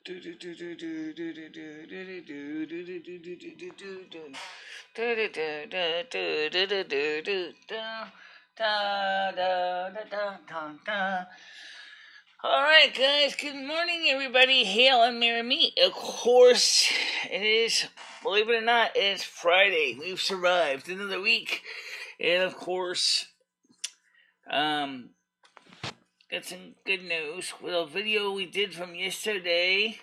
Alright, guys, good morning, everybody. Hail and Merry Me. Of course, it is, believe it or not, it's Friday. We've survived another week. And of course, got some good news. Well, a video we did from yesterday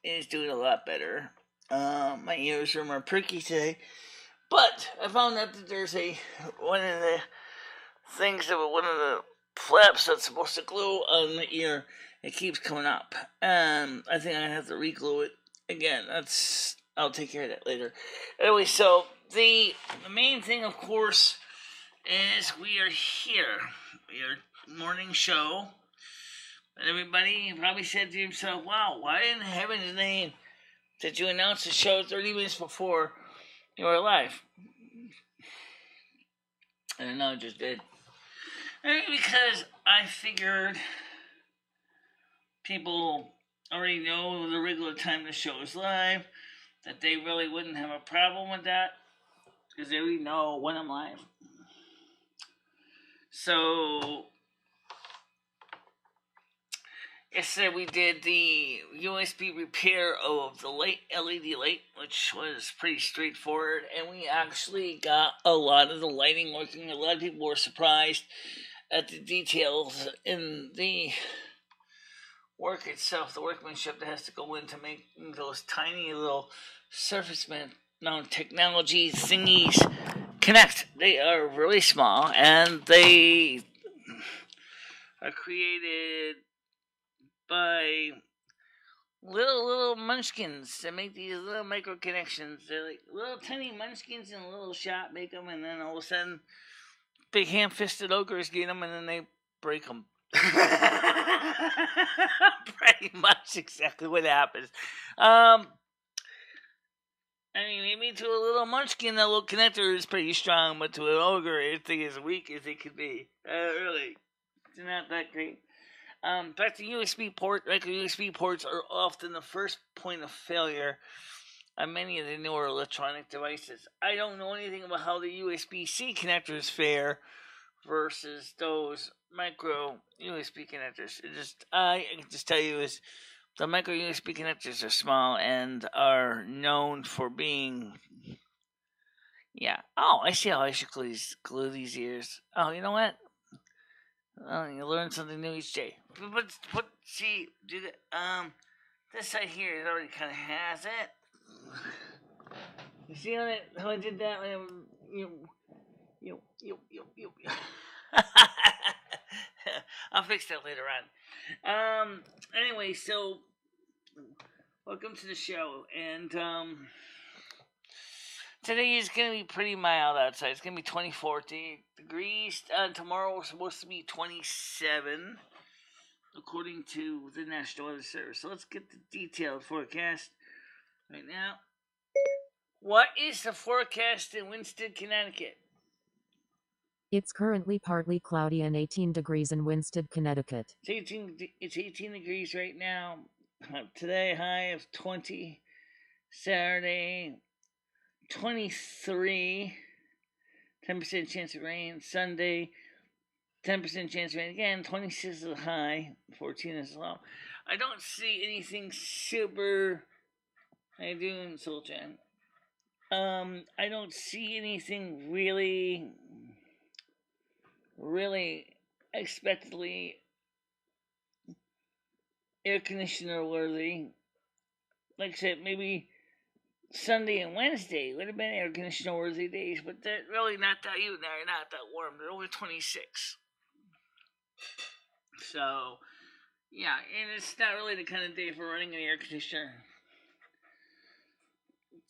is doing a lot better. My ears are more perky today. But I found out that there's one of the flaps that's supposed to glue on the ear, it keeps coming up. I think I have to re-glue it again. I'll take care of that later. Anyway, so the main thing, of course, is we are here. We are morning show. And everybody probably said to himself, wow, why in heaven's name did you announce the show 30 minutes before you were live? I don't know, I just did. Because I figured people already know the regular time the show is live, that they really wouldn't have a problem with that, because they already know when I'm live. So, yesterday we did the USB repair of the LED light, which was pretty straightforward, and we actually got a lot of the lighting working. A lot of people were surprised at the details in the work itself, the workmanship that has to go in to make those tiny little surface mount technology thingies connect. They are really small, and they are created by little munchkins that make these little micro connections. They're like little tiny munchkins in a little shop make them, and then all of a sudden big ham-fisted ogres get them, and then they break them. Pretty much exactly what happens. I mean, maybe to a little munchkin, that little connector is pretty strong, but to an ogre, it's as weak as it could be. Really, it's not that great. In fact, the USB port, micro USB ports, are often the first point of failure on many of the newer electronic devices. I don't know anything about how the USB-C connectors fare versus those micro USB connectors. I can just tell you is the micro USB connectors are small and are known for being, yeah. Oh, I see how I should glue these ears. Oh, you know what? You learn something new each day. But see, this side here already kind of has it. You see how I did that? I'll fix that later on. Anyway, so welcome to the show, and today is going to be pretty mild outside. It's going to be 24 degrees. Tomorrow is supposed to be 27, according to the National Weather Service. So let's get the detailed forecast right now. What is the forecast in Winston, Connecticut? It's currently partly cloudy and 18 degrees in Winston, Connecticut. It's 18 degrees right now. Today, high of 20. Saturday, 23. 10% chance of rain. Sunday, 10% chance of rain again. 26 is the high. 14 is the low. I don't see anything super. How you doing, Sultan? I don't see anything really expectedly air conditioner worthy. Like I said, maybe Sunday and Wednesday would have been air conditioner worthy days, but they're really not that warm. They're only 26. So, yeah, and it's not really the kind of day for running an air conditioner.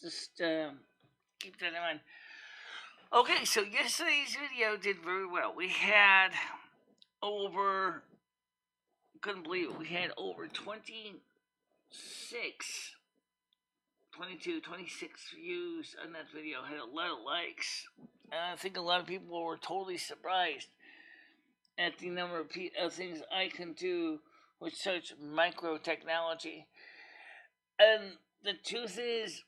Just keep that in mind. Okay, so yesterday's video did very well. We had over 26 views on that video. Had a lot of likes. And I think a lot of people were totally surprised at the number of things I can do with such micro technology. And the truth is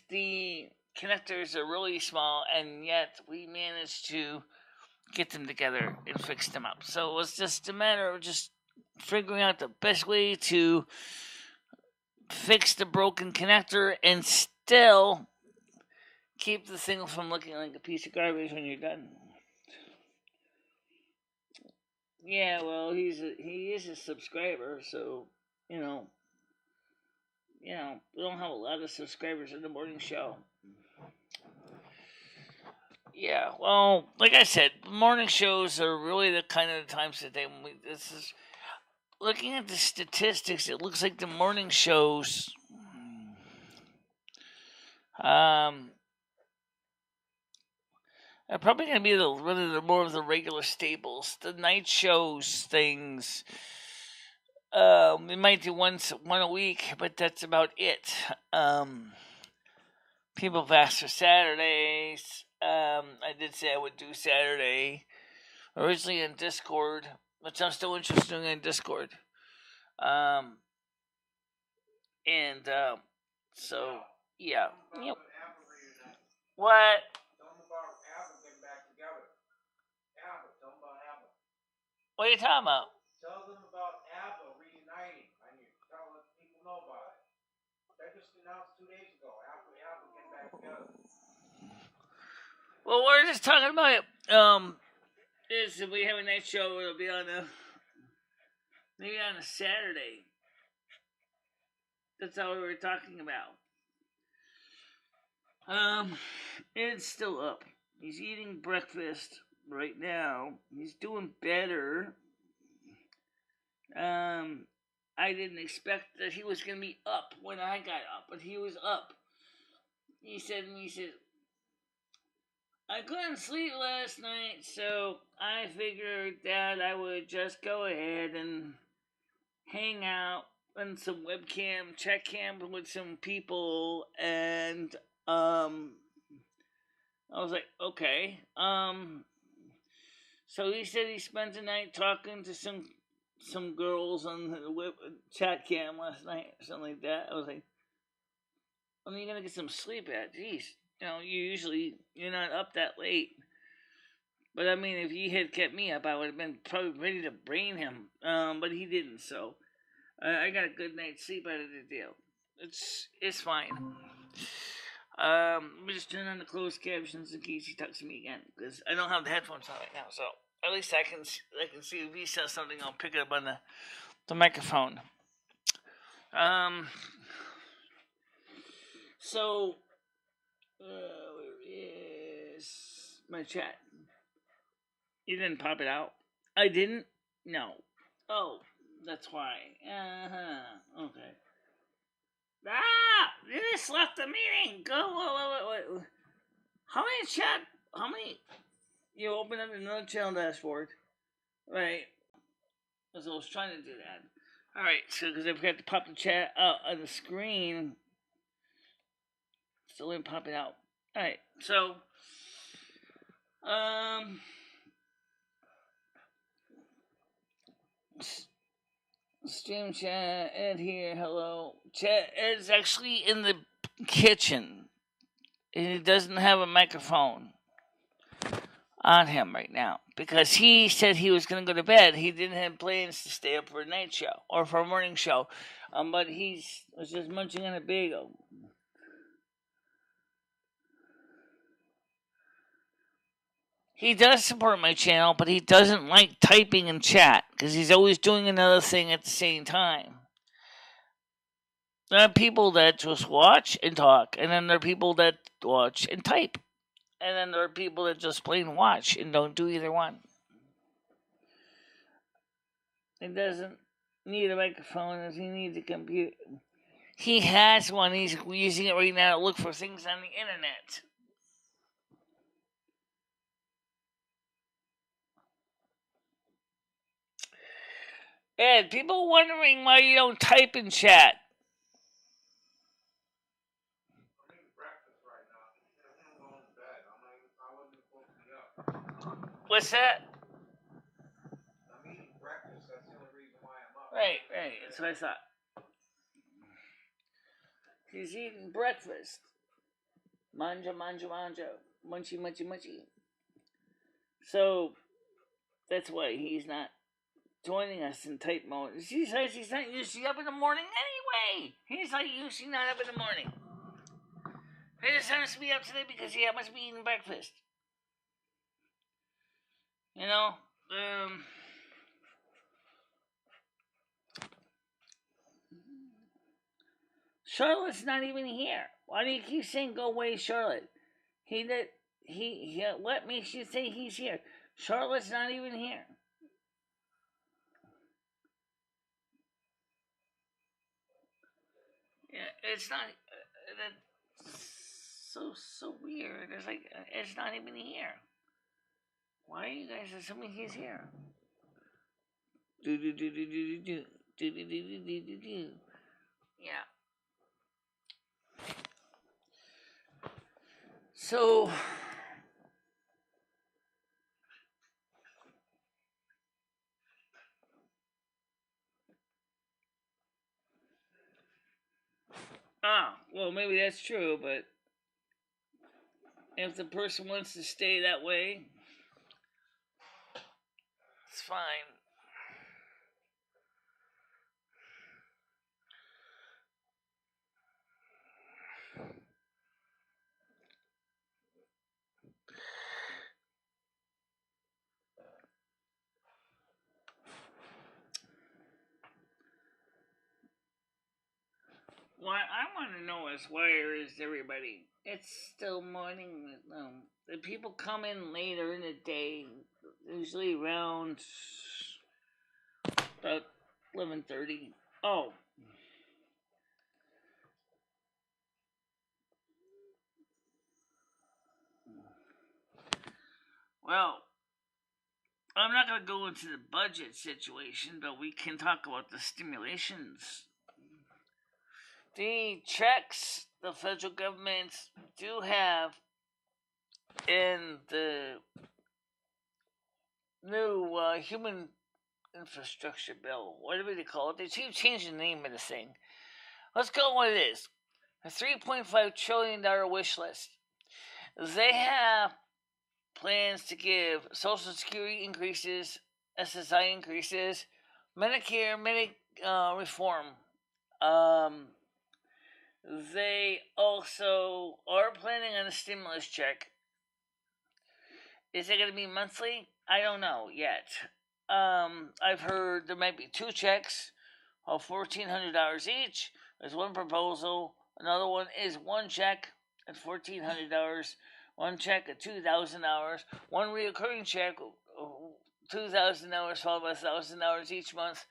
the connectors are really small, and yet we managed to get them together and fix them up. So it was just a matter of just figuring out the best way to fix the broken connector and still keep the thing from looking like a piece of garbage when you're done. Yeah, well, he is a subscriber, so you know, we don't have a lot of subscribers in the morning show. Yeah, well, like I said, morning shows are really the kind of times that this is looking at the statistics. It looks like the morning shows, are probably going to be the more of the regular staples. The night shows things, we might do one a week, but that's about it. People have asked for Saturdays. I did say I would do Saturday originally in Discord, which I'm still interested in Discord. And so yeah, yep. What? What are you talking about? Tell them about Apple reuniting. I need to let people know about it. That just announced 2 days ago. Apple getting back together. Well, we're just talking about it. Is if we have a night show, it'll be on maybe on a Saturday. That's all we were talking about. It's still up. He's eating breakfast right now. He's doing better. I didn't expect that he was going to be up when I got up, but he was up. He said, I couldn't sleep last night, so I figured that I would just go ahead and hang out on some webcam, check cam with some people, and I was like, okay. So he said he spent the night talking to some girls on the chat cam last night or something like that. I was like, when are you gonna get some sleep at? Jeez, you're not up that late. But I mean, if he had kept me up, I would have been probably ready to brain him. But he didn't, so I got a good night's sleep out of the deal. It's fine. Let me just turn on the closed captions in case he talks to me again, because I don't have the headphones on right now. So at least I can see if he says something. I'll pick it up on the microphone. So where is my chat? You didn't pop it out. I didn't. No. Oh, that's why. Okay. Ah! You just left the meeting. Go. Wait. How many chat? How many? You open up another channel dashboard. Right. Because I was trying to do that. Alright, so because I forgot to pop the chat out on the screen. Still didn't pop it out. Alright, so. Stream chat, Ed here, hello. Chat, Ed's actually in the kitchen. And he doesn't have a microphone on him right now because he said he was going to go to bed. He didn't have plans to stay up for a night show or for a morning show, but he was just munching on a bagel. He does support my channel, but he doesn't like typing in chat because he's always doing another thing at the same time. There are people that just watch and talk, and then there are people that watch and type. And then there are people that just plain watch and don't do either one. He doesn't need a microphone, he needs a computer. He has one, he's using it right now to look for things on the internet. Ed, people wondering why you don't type in chat. What's that? I'm eating breakfast. That's the only reason why I'm up. Right. That's what I thought. He's eating breakfast. Manja, manja, manja. Munchy, munchy, munchy. So, that's why he's not joining us in tight mode. He says he's not usually up in the morning anyway. He's like usually not up in the morning. He just happens to be up today because he happens to be eating breakfast. You know, Charlotte's not even here. Why do you keep saying go away, Charlotte? What makes you say he's here? Charlotte's not even here. Yeah, it's not. That's so weird. It's like it's not even here. Why are you guys assuming he's here? Do do do do do do do do do do do do. Yeah. So. Well, maybe that's true, but if the person wants to stay that way, it's fine. What I want to know is where is everybody? It's still morning. The people come in later in the day, usually around about 11:30. Oh, well, I'm not going to go into the budget situation, but we can talk about the stimulations. The checks the federal government do have in the new human infrastructure bill, whatever they call it, they keep changing the name of the thing. Let's call it what it is. A $3.5 trillion wish list. They have plans to give Social Security increases, SSI increases, Medicare, reform. They also are planning on a stimulus check. Is it going to be monthly? I don't know yet. I've heard there might be two checks of $1,400 each. There's one proposal. Another one is one check at $1,400. One check at $2,000. One reoccurring check, $2,000 followed by $1,000 each month.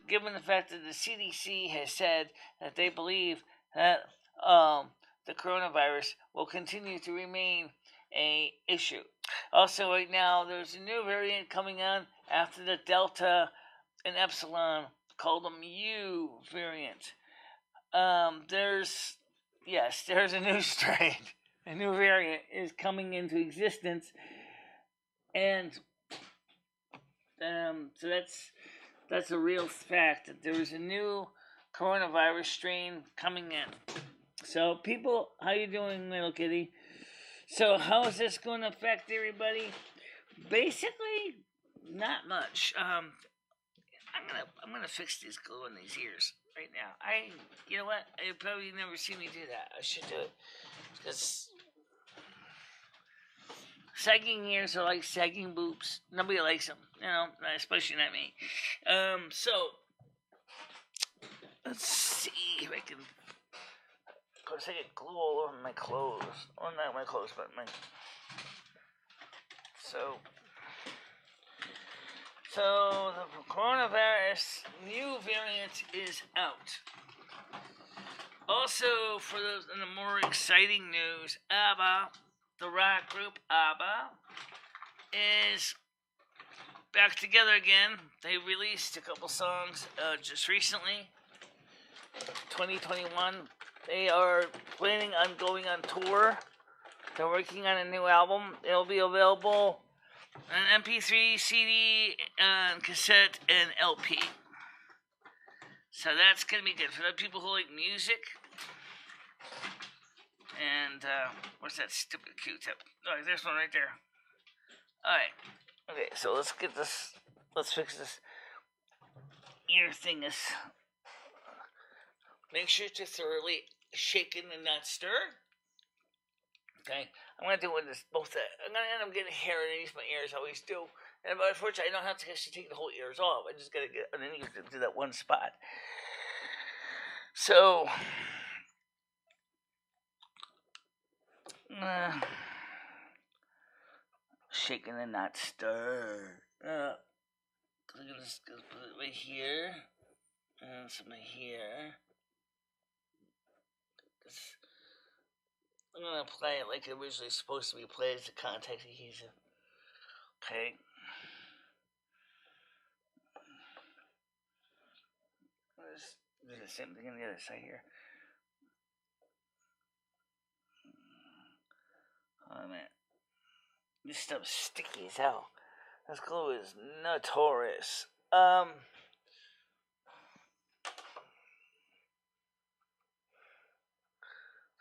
Given the fact that the CDC has said that they believe that the coronavirus will continue to remain a issue. Also, right now there's a new variant coming on after the Delta and Epsilon, called the U variant. There's a new strain, a new variant is coming into existence, and so that's a real fact that there is a new coronavirus strain coming in. So, people, how you doing, little kitty? So, how is this going to affect everybody? Basically, not much. I'm gonna fix this glue in these ears right now. You know what? You probably never seen me do that. I should do it because sagging ears are like sagging boobs. Nobody likes them, especially not me. So let's see if I can. Of course, I get glue all over my clothes. Well, not my clothes, but my. So the coronavirus new variant is out. Also, for those in the more exciting news, ABBA, the rock group ABBA, is back together again. They released a couple songs just recently, 2021. They are planning on going on tour. They're working on a new album. It'll be available on MP3, CD, cassette, and LP. So that's going to be good for the people who like music. And what's that stupid Q-tip? Oh, there's one right there. All right. Okay, so let's get this. Let's fix this ear thing. Make sure to thoroughly shaken and not stir. Okay, I'm gonna do this both. I'm gonna end up getting hair underneath my ears. I always do. But unfortunately, I don't have to actually take the whole ears off. I just gotta get underneath to that one spot. So, shaken and not stir. I'm gonna just put it right here, and some right here. I'm gonna apply it like it originally supposed to be applied as a contact adhesive. Okay. Do the same thing on the other side here. Oh man, this stuff's sticky as hell. This glue is notorious. So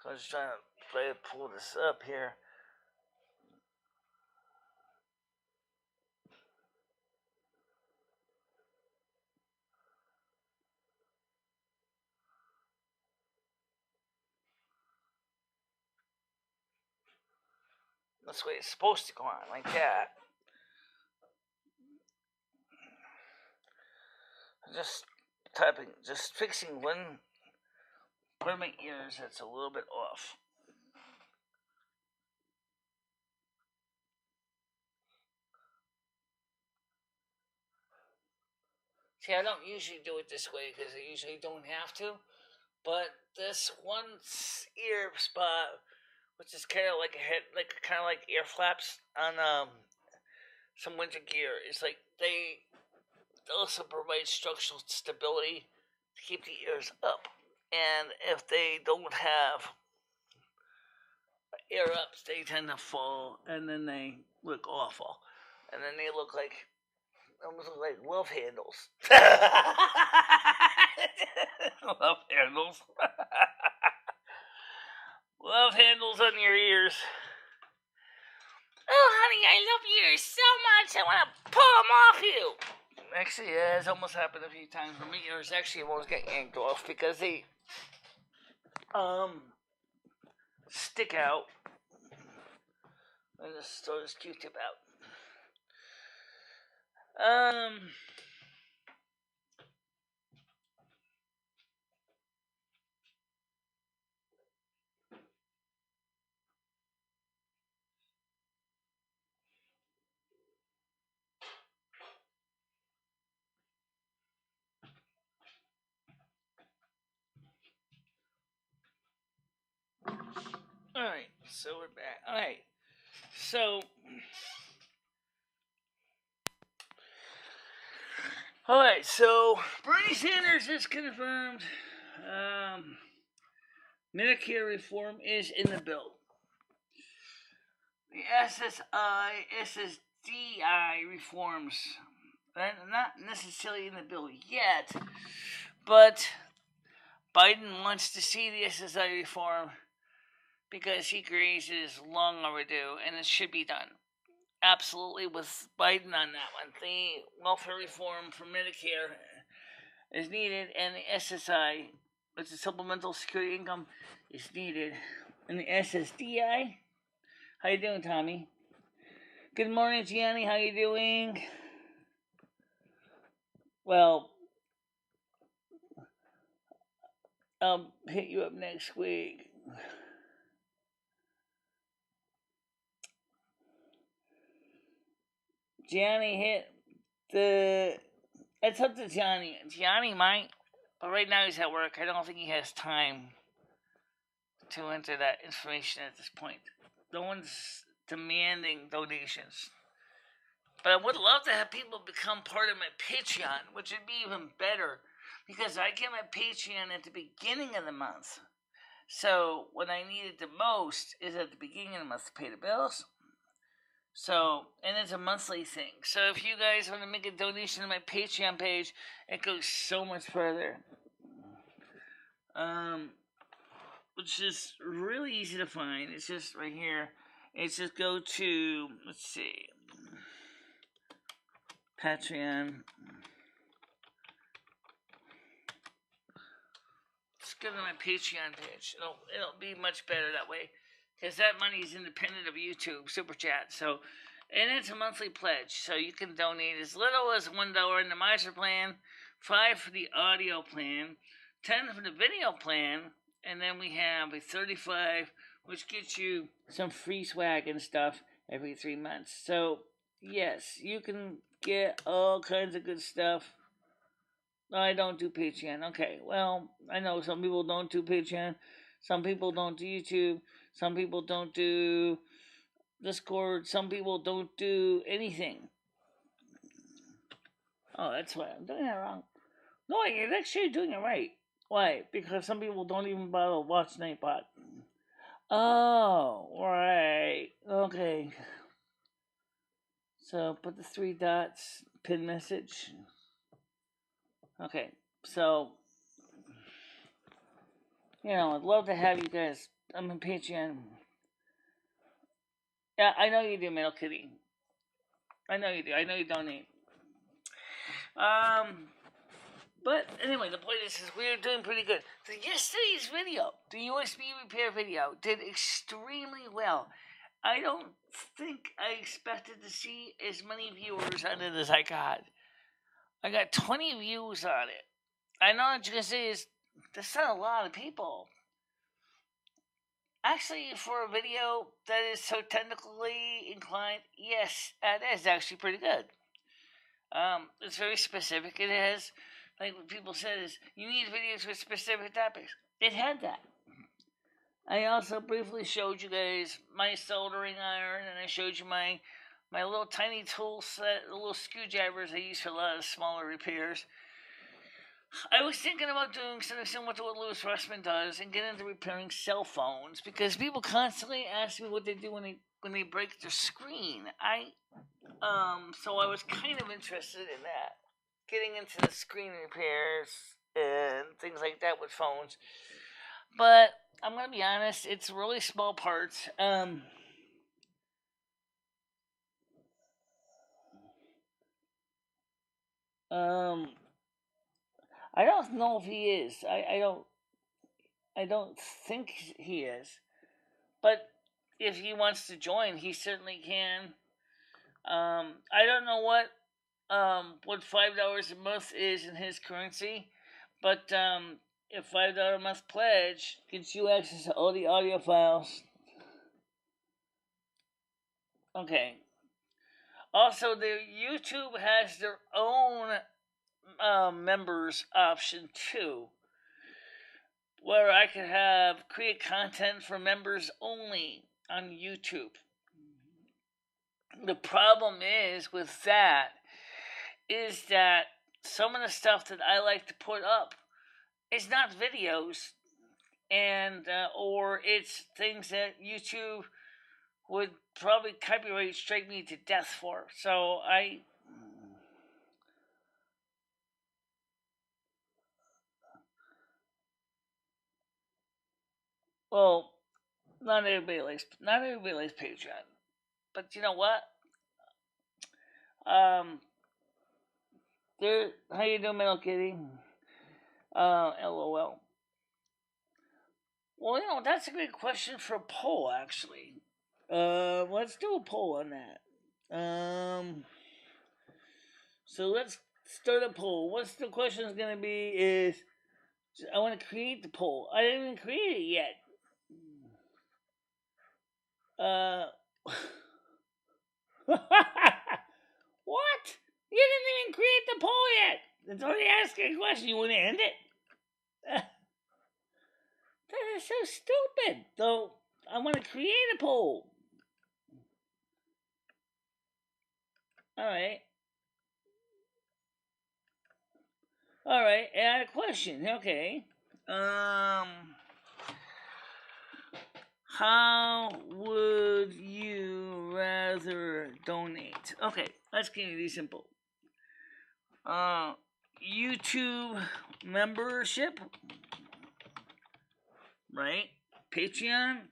I'm just trying to pull this up here. That's the way it's supposed to go on, like that. Just fixing one part of my ears that's a little bit off. See, I don't usually do it this way because I usually don't have to, but this one ear spot, which is kind of like a head, kind of like ear flaps on some winter gear, is like they also provide structural stability to keep the ears up. And if they don't have ear ups, they tend to fall, and then they look awful, and then they look like almost look like love handles. Love handles. Love handles on your ears. Oh, honey, I love yours so much. I want to pull them off you. Actually, yeah, it's almost happened a few times for me. Ears actually almost get yanked off because they stick out. Let me just throw this Q-tip out. Alright, so we're back. Alright, so Bernie Sanders is confirmed. Medicare reform is in the bill. The SSDI reforms are not necessarily in the bill yet, but Biden wants to see the SSI reform because he agrees it is long overdue and it should be done. Absolutely with Biden on that one. The welfare reform for Medicare is needed, and the SSI, which is Supplemental Security Income, is needed. And the SSDI, how you doing, Tommy? Good morning, Gianni. How you doing? Well, I'll hit you up next week. Gianni hit the. It's up to Gianni. Gianni might, but right now he's at work. I don't think he has time to enter that information at this point. No one's demanding donations. But I would love to have people become part of my Patreon, which would be even better, because I get my Patreon at the beginning of the month. So what I need it the most is at the beginning of the month to pay the bills. So, and it's a monthly thing. So if you guys want to make a donation to my Patreon page, it goes so much further. which is really easy to find. It's just right here. It's just go to, let's see, Patreon. Just go to my Patreon page. It'll be much better that way, because that money is independent of YouTube Super Chat. So, and it's a monthly pledge, so you can donate as little as $1 in the Miser plan, $5 for the audio plan, $10 for the video plan, and then we have a $35, which gets you some free swag and stuff every 3 months. So, yes, you can get all kinds of good stuff. I don't do Patreon. Okay, well, I know some people don't do Patreon. Some people don't do YouTube. Some people don't do Discord. Some people don't do anything. Oh, that's why I'm doing that wrong. No, you're actually doing it right. Why? Because some people don't even bother to watch Nightbot. Oh, right. Okay. So put the 3 dots, pin message. Okay, so, I'd love to have you guys. I'm on Patreon. Yeah, I know you do, Metal Kitty. I know you do. I know you donate. But anyway, the point is we're doing pretty good. So yesterday's video, the USB repair video, did extremely well. I don't think I expected to see as many viewers on it as I got. I got 20 views on it. I know what you're going to say is, that's not a lot of people. Actually, for a video that is so technically inclined, yes, that is actually pretty good. It's very specific. It has, like what people said, is you need videos with specific topics. It had that. I also briefly showed you guys my soldering iron, and I showed you my little tiny tool set, the little screwdrivers I use for a lot of smaller repairs. I was thinking about doing something similar to what Louis Russman does and get into repairing cell phones, because people constantly ask me what they do when they break their screen. So I was kind of interested in that, getting into the screen repairs and things like that with phones. But I'm gonna be honest, it's really small parts. I don't know if he is. I don't think he is. But if he wants to join, he certainly can. I don't know what $5 a month is in his currency, but if $5 a month pledge gives you access to all the audio files. Okay. Also, the YouTube has their own members option too, where I could create content for members only on YouTube. The problem is with that is that some of the stuff that I like to put up is not videos, and or it's things that YouTube would probably copyright strike me to death for. So well, not everybody likes Patreon, but you know what? How you doing, Metal Kitty? LOL. Well, that's a great question for a poll, actually. Let's do a poll on that. So let's start a poll. What's the question is going to be is, I want to create the poll. I didn't even create it yet. What? You didn't even create the poll yet. It's already asking a question. You want to end it? That is so stupid. So I want to create a poll. All right. Add a question. Okay. How would you rather donate? Okay, let's keep it simple. YouTube membership, right? Patreon.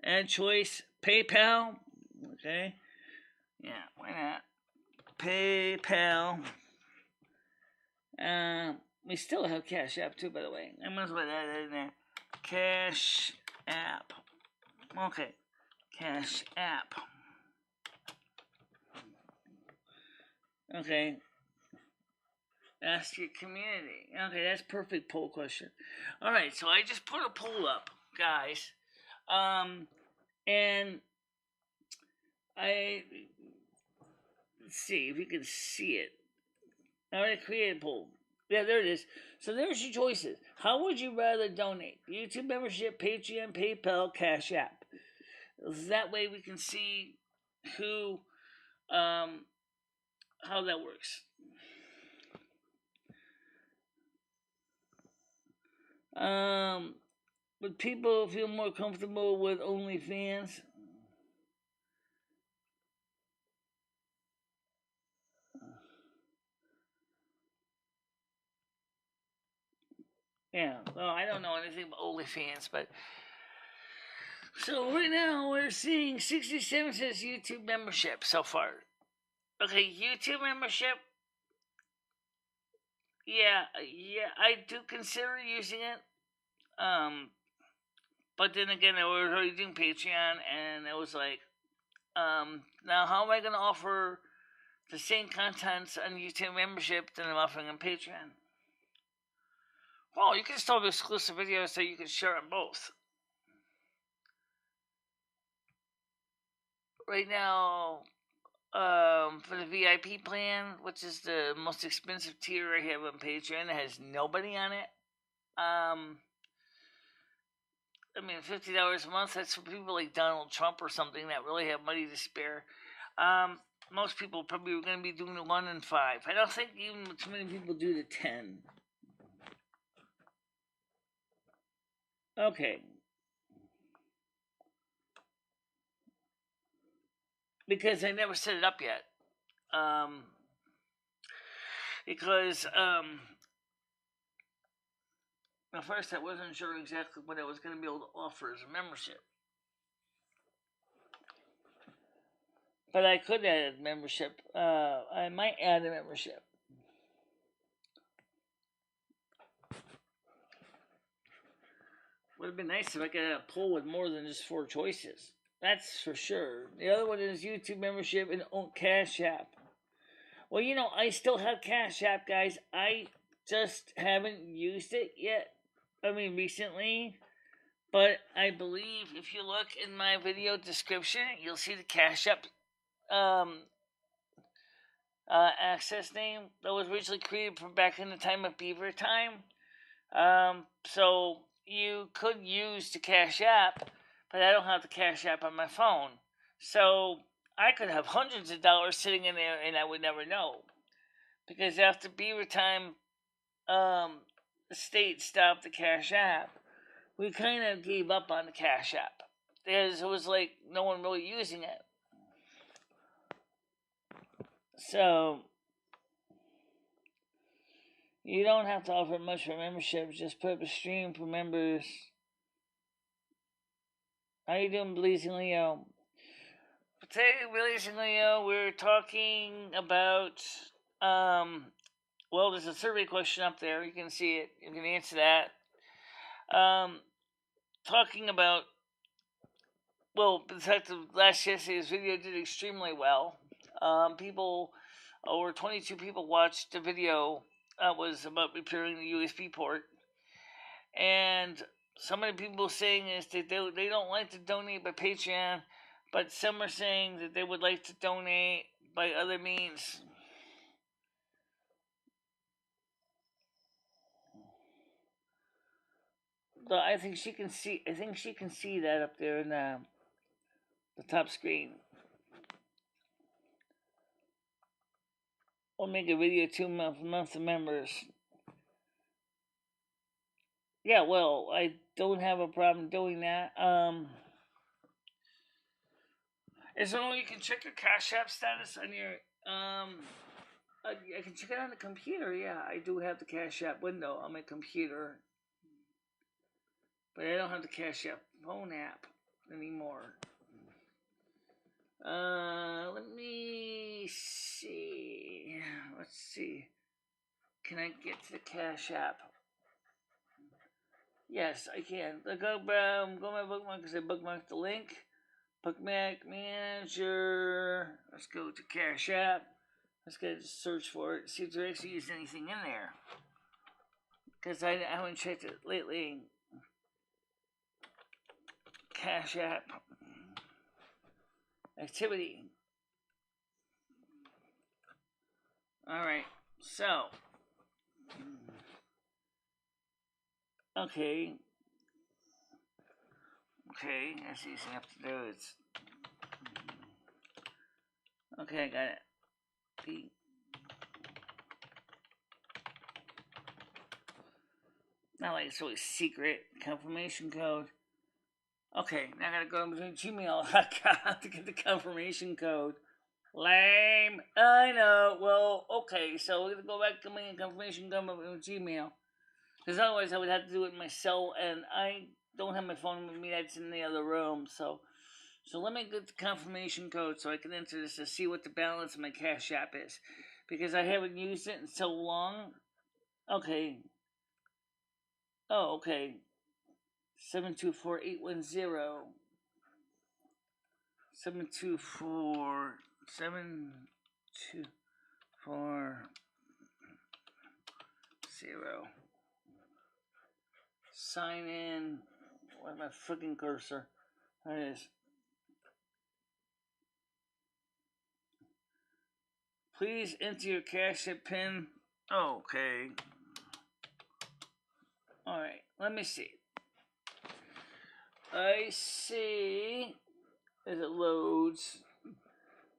Add choice PayPal. Okay. Yeah, why not? PayPal. We still have CashApp too, by the way. I might as well add that in there. CashApp. Okay. CashApp. Okay. Ask your community. Okay, that's perfect poll question. All right, so I just put a poll up, guys. And let's see if you can see it. I already created a poll. Yeah, there it is. So there's your choices. How would you rather donate? YouTube membership, Patreon, PayPal, Cash App. That way we can see who, how that works. Would people feel more comfortable with OnlyFans? Yeah, well, I don't know anything about OnlyFans, but so right now we're seeing 67 says YouTube membership so far. Okay, YouTube membership. Yeah, I do consider using it. But then again, I was already doing Patreon, and it was like, now how am I going to offer the same contents on YouTube membership that I'm offering on Patreon? Well, you can still have exclusive videos so you can share on both. Right now, for the VIP plan, which is the most expensive tier I have on Patreon, it has nobody on it. I mean, $50 a month, that's for people like Donald Trump or something that really have money to spare. Most people probably are going to be doing the 1 and 5. I don't think even too many people do the 10. Okay. Because I never set it up yet. Because at first I wasn't sure exactly what I was going to be able to offer as a membership. But I could add a membership. I might add a membership. Would have been nice if I could have a poll with more than just 4 choices. That's for sure. The other one is YouTube membership and Cash App. Well, you know, I still have Cash App, guys. I just haven't used it yet. I mean, recently. But I believe if you look in my video description, you'll see the Cash App access name that was originally created from back in the time of Beaver time. So you could use the Cash App, but I don't have the Cash App on my phone. So I could have hundreds of dollars sitting in there and I would never know. Because after Beaver time, the state stopped the Cash App. We kind of gave up on the Cash App. It was like no one really using it. So you don't have to offer much for membership. Just put up a stream for members. How you doing, Blazing Leo? Today, Blazing Leo, we're talking about, well, there's a survey question up there. You can see it. You can answer that. Talking about, well, the fact of yesterday's video did extremely well. Over 22 people watched the video that was about repairing the USB port. And so many people saying is that they don't like to donate by Patreon, but some are saying that they would like to donate by other means. But I think she can see. I think she can see that up there in the top screen. We'll make a video 2 months of members. Yeah, well, I don't have a problem doing that. Is there you can check your Cash App status on your I can check it on the computer. Yeah, I do have the Cash App window on my computer. But I don't have the CashApp phone app anymore. Let me see. Let's see. Can I get to the CashApp? Yes, I can. Go to my bookmark because I bookmarked the link. Bookmark manager. Let's go to CashApp. Let's go search for it. See if there actually is anything in there. Because I haven't checked it lately. CashApp. Activity. Alright, so. Okay, that's easy enough to do. It's okay. I got it. P. Not like it's really secret. Confirmation code. Okay, now I gotta go to Gmail. I got to get the confirmation code. Lame. I know. Well, okay. So we're gonna go back to my confirmation code with Gmail. Because otherwise I would have to do it myself, and I don't have my phone with me. That's in the other room. So let me get the confirmation code so I can enter this to see what the balance of my CashApp is. Because I haven't used it in so long. Okay. Oh, okay. 724810. 724. Sign in. Where's my freaking cursor? There it is. Please enter your CashApp PIN. Okay. Alright, let me see. I see as it loads.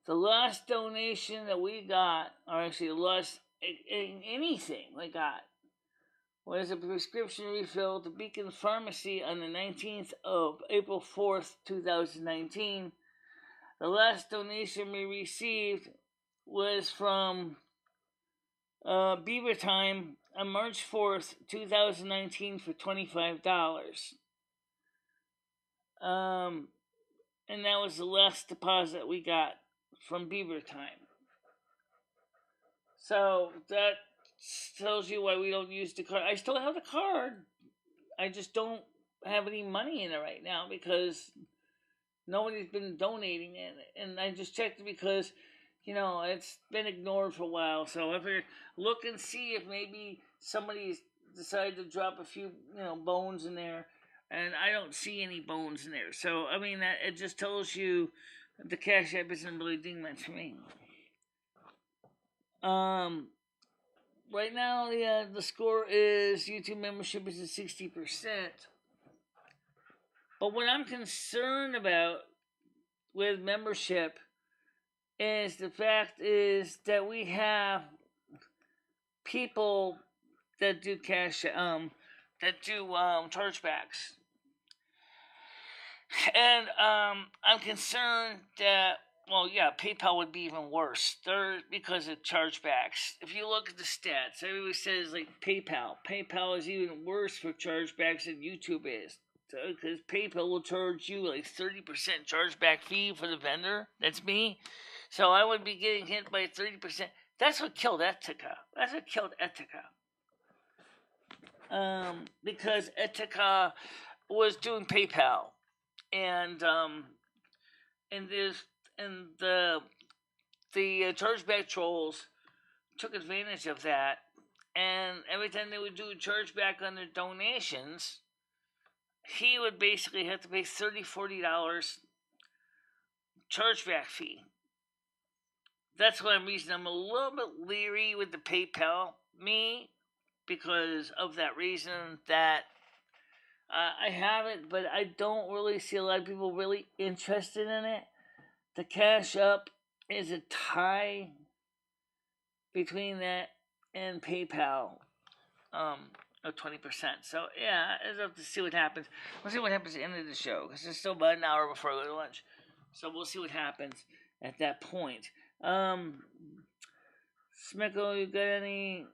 The last donation that we got, or actually the last anything we got, was a prescription refill at the Beacon Pharmacy on the 19th of April 4th, 2019. The last donation we received was from Beaver Time on March 4th, 2019 for $25. And that was the last deposit we got from Beaver Time. So that tells you why we don't use the card. I still have the card. I just don't have any money in it right now because nobody's been donating it. And I just checked it because, it's been ignored for a while. So if you look and see if maybe somebody's decided to drop a few, bones in there. And I don't see any bones in there. So, it just tells you the Cash App isn't really doing much for me. Right now, the score is YouTube membership is at 60%. But what I'm concerned about with membership is the fact is that we have people that do chargebacks. And I'm concerned that, PayPal would be even worse. Because of chargebacks. If you look at the stats, everybody says like PayPal. PayPal is even worse for chargebacks than YouTube is. Because PayPal will charge you like 30% chargeback fee for the vendor. That's me. So I would be getting hit by 30%. That's what killed Etica. Because Etica was doing PayPal. And the chargeback trolls took advantage of that, and every time they would do a chargeback on their donations, he would basically have to pay $30-$40 chargeback fee. That's one reason I'm a little bit leery with the PayPal because of that reason that I have it, but I don't really see a lot of people really interested in it. The CashApp is a tie between that and PayPal of 20%. So, yeah, I'll have to see what happens. We'll see what happens at the end of the show, because it's still about an hour before I go to lunch. So we'll see what happens at that point. Smickle, you got any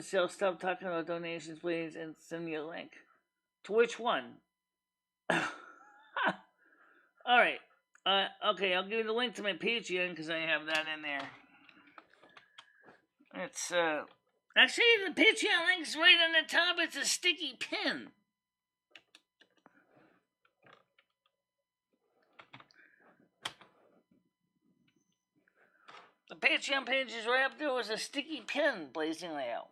So stop talking about donations, please, and send me a link. To which one? All right. Okay, I'll give you the link to my Patreon because I have that in there. It's actually the Patreon link's right on the top. It's a sticky pin. The Patreon page is right up there with a sticky pin blazing out.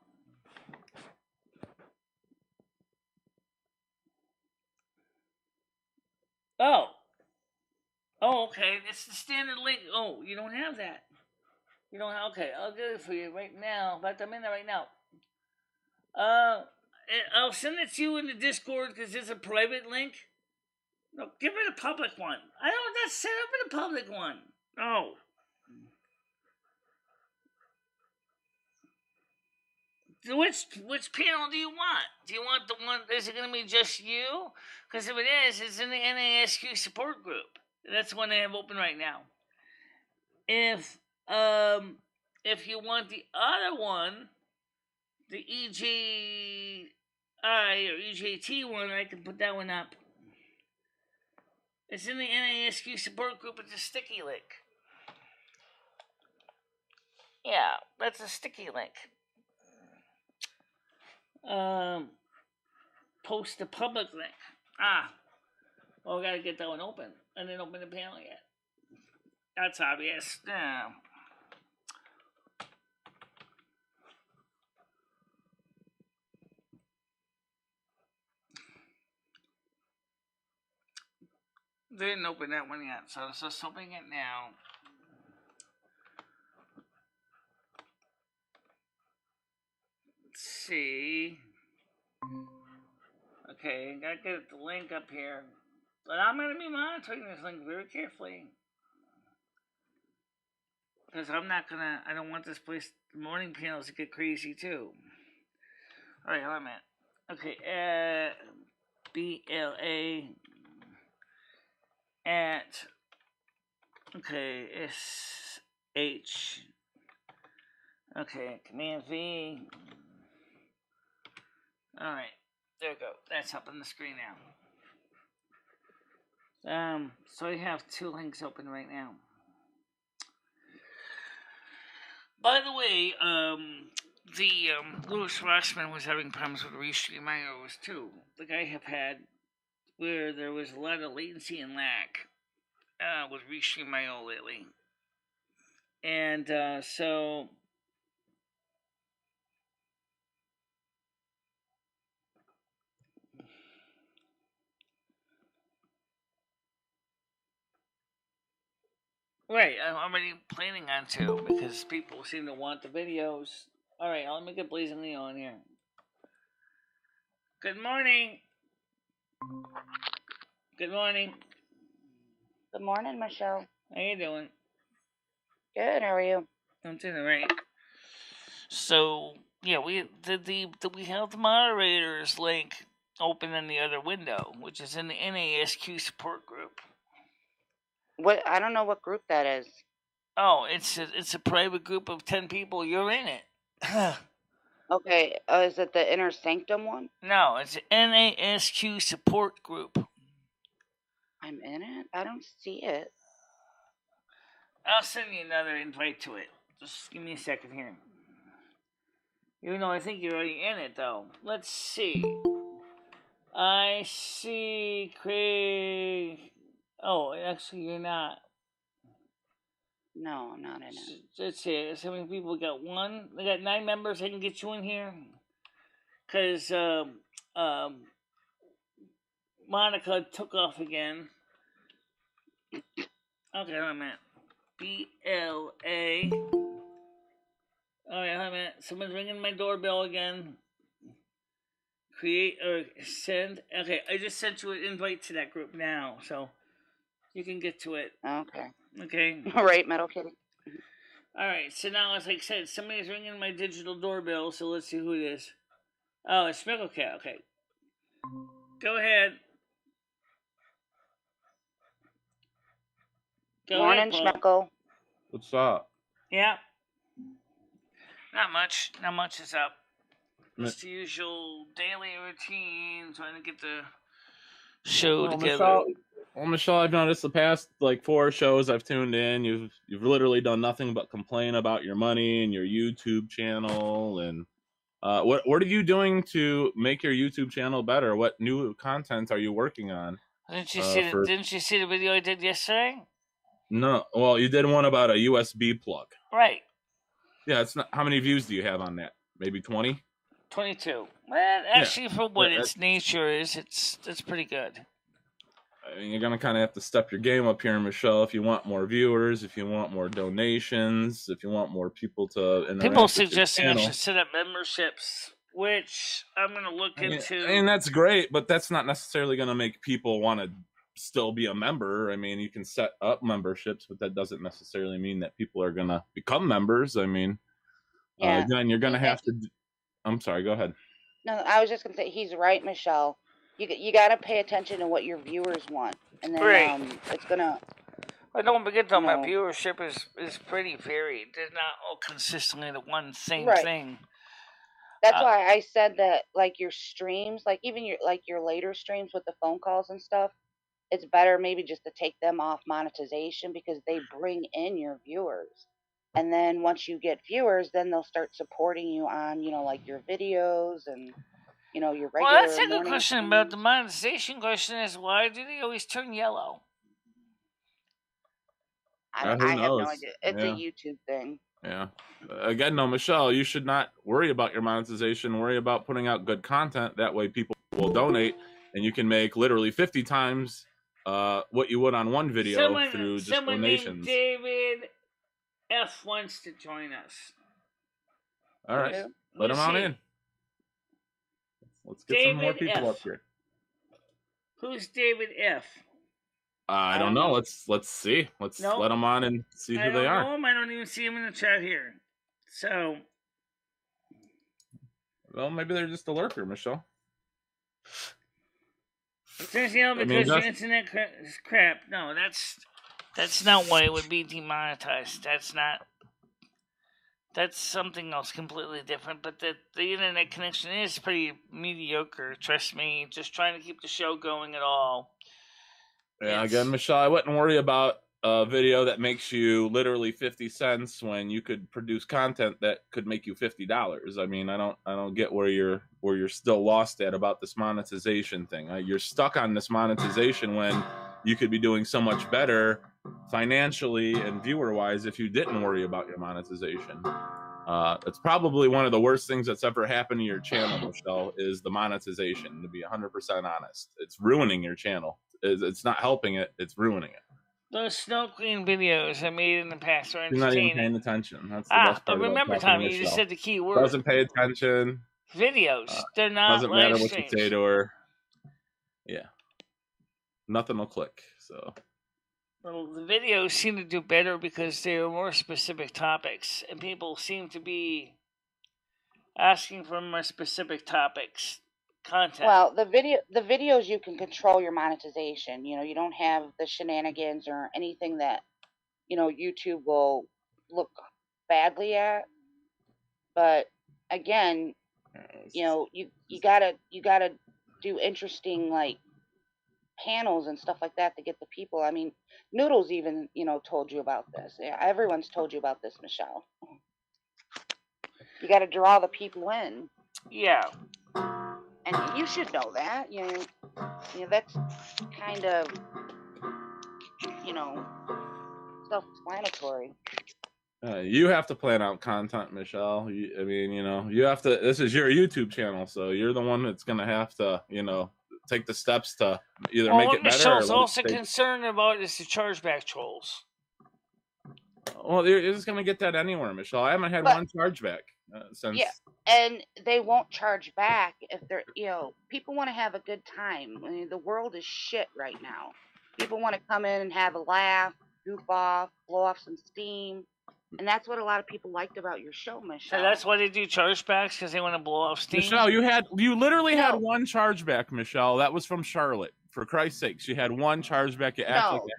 Oh, okay. It's the standard link. Oh, you don't have that. You don't have. Okay, I'll get it for you right now. In fact, I'm in there right now. I'll send it to you in the Discord because it's a private link. No, give me the public one. I don't. That's set up in the public one. Oh. Which panel do you want? Do you want the one? Is it going to be just you? Because if it is, it's in the NASQ support group. That's the one they have open right now. If you want the other one, the EJI or EJT one, I can put that one up. It's in the NASQ support group. It's a sticky link. Yeah, that's a sticky link. Post the public link. Well, we gotta get that one open. I didn't open the panel yet. That's obvious. Yeah. They didn't open that one yet, so let's just open it now. Let's see. Okay, gotta get the link up here. But I'm gonna be monitoring this link very carefully. Because I don't want this place, the morning panels to get crazy too. Alright, hold on a minute. Okay, BLA at, okay, SH, okay, Command V. Alright, there we go. That's up on the screen now. So we have two links open right now. By the way, the Louis Rossman was having problems with restream IOs too. Like I have had, where there was a lot of latency and lag with restream IO lately. And so right, I'm already planning on to because people seem to want the videos. Alright, let me get blazingly on here. Good morning. Good morning. Good morning, Michelle. How you doing? Good, how are you? I'm doing alright. So yeah, we have the moderators link open in the other window, which is in the NASQ support group. What? I don't know what group that is. Oh, it's a private group of 10 people. You're in it. Okay, is it the Inner Sanctum one? No, it's an NASQ support group. I'm in it? I don't see it. I'll send you another invite to it. Just give me a second here. Even though I think you're already in it, though. Let's see. I see Craig. Oh, actually, you're not. No, I'm not in it. Let's see. How many people we got? One. We got 9 members. I can get you in here. Because Monica took off again. Okay, wait a minute. BLA. Alright, wait a minute. Someone's ringing my doorbell again. Create or send. Okay, I just sent you an invite to that group now, so you can get to it. Okay. Okay. All right, Metal Kitty. Alright, so now, as I said, somebody's ringing my digital doorbell, so let's see who it is. Oh, it's Speckle Cat. Okay. Go ahead. Morning, Schmeckle. What's up? Yeah. Not much. Not much is up. Just the usual daily routine, trying to get the show together. Michelle, I've noticed the past like 4 shows I've tuned in, you've literally done nothing but complain about your money and your YouTube channel. And what are you doing to make your YouTube channel better? What new content are you working on? Didn't you see the video I did yesterday? No. Well, you did one about a USB plug. Right. Yeah, it's not. How many views do you have on that? Maybe 20? 22. Well, actually, for what its nature is, it's pretty good. I mean, you're gonna kind of have to step your game up here, Michelle, if you want more viewers, if you want more donations, if you want more people to interact. People suggesting I should set up memberships, which I'm gonna look into. I mean, that's great, but that's not necessarily gonna make people want to still be a member. I mean, you can set up memberships, but that doesn't necessarily mean that people are gonna become members. I mean, again, you're gonna have to. I'm sorry. Go ahead. No, I was just gonna say he's right, Michelle. You got to pay attention to what your viewers want, and then it's gonna. I don't forget though, my viewership is pretty varied. They're not all consistently the one same thing. That's why I said that, like your streams, like even your later streams with the phone calls and stuff, it's better maybe just to take them off monetization because they bring in your viewers, and then once you get viewers, then they'll start supporting you on like your videos and. Your regular. Well, that's a good question about the monetization. Question is, why do they always turn yellow? I have no idea. It's a YouTube thing. Yeah. Again, no, Michelle, you should not worry about your monetization. Worry about putting out good content. That way, people will donate, and you can make literally 50 times what you would on one video through just donations. Named David F wants to join us. All right, let him on in. Let's get some more people up here. Who's David F? I don't know. Let's see. Let's let them on and see who they are. I don't even see him in the chat here. So, well, maybe they're just a lurker, Michelle. Because your internet is crap. No, that's not why it would be demonetized. That's something else completely different, but the internet connection is pretty mediocre, trust me. Just trying to keep the show going at all. Yeah, again, Michelle, I wouldn't worry about a video that makes you literally 50 cents when you could produce content that could make you $50. I mean, I don't get where you're still lost at about this monetization thing. You're stuck on this monetization when you could be doing so much better financially and viewer-wise if you didn't worry about your monetization. It's probably one of the worst things that's ever happened to your channel, Michelle, is the monetization, to be 100% honest. It's ruining your channel. It's not helping it, it's ruining it. Those Snow Queen videos I made in the past are entertaining. You're not even paying attention. That's the best part. But remember, Tommy, you just said the key word. Doesn't pay attention. Videos. They're not doesn't matter live what streams. you say to her. Yeah. Nothing will click, so... Well, the videos seem to do better because they are more specific topics, and people seem to be asking for more specific topics, content. Well, the videos you can control your monetization. You don't have the shenanigans or anything that YouTube will look badly at. But again, you gotta do interesting like panels and stuff like that to get the people. I mean, Noodles even told you about this. Everyone's told you about this, Michelle. You got to draw the people in. Yeah. And you should know that. That's kind of self-explanatory. You have to plan out content, Michelle. You have to. This is your YouTube channel, so you're the one that's gonna have to take the steps to either make it better. Michelle's also concerned about is the chargeback trolls. Well, you're just gonna get that anywhere, Michelle. I haven't had one chargeback since. Yeah, and they won't charge back if they're people want to have a good time. I mean, the world is shit right now. People want to come in and have a laugh, goof off, blow off some steam. And that's what a lot of people liked about your show, Michelle. So that's why they do chargebacks, because they want to blow off steam? Michelle, you literally had one chargeback, Michelle. That was from Charlotte. For Christ's sakes, you had one chargeback. It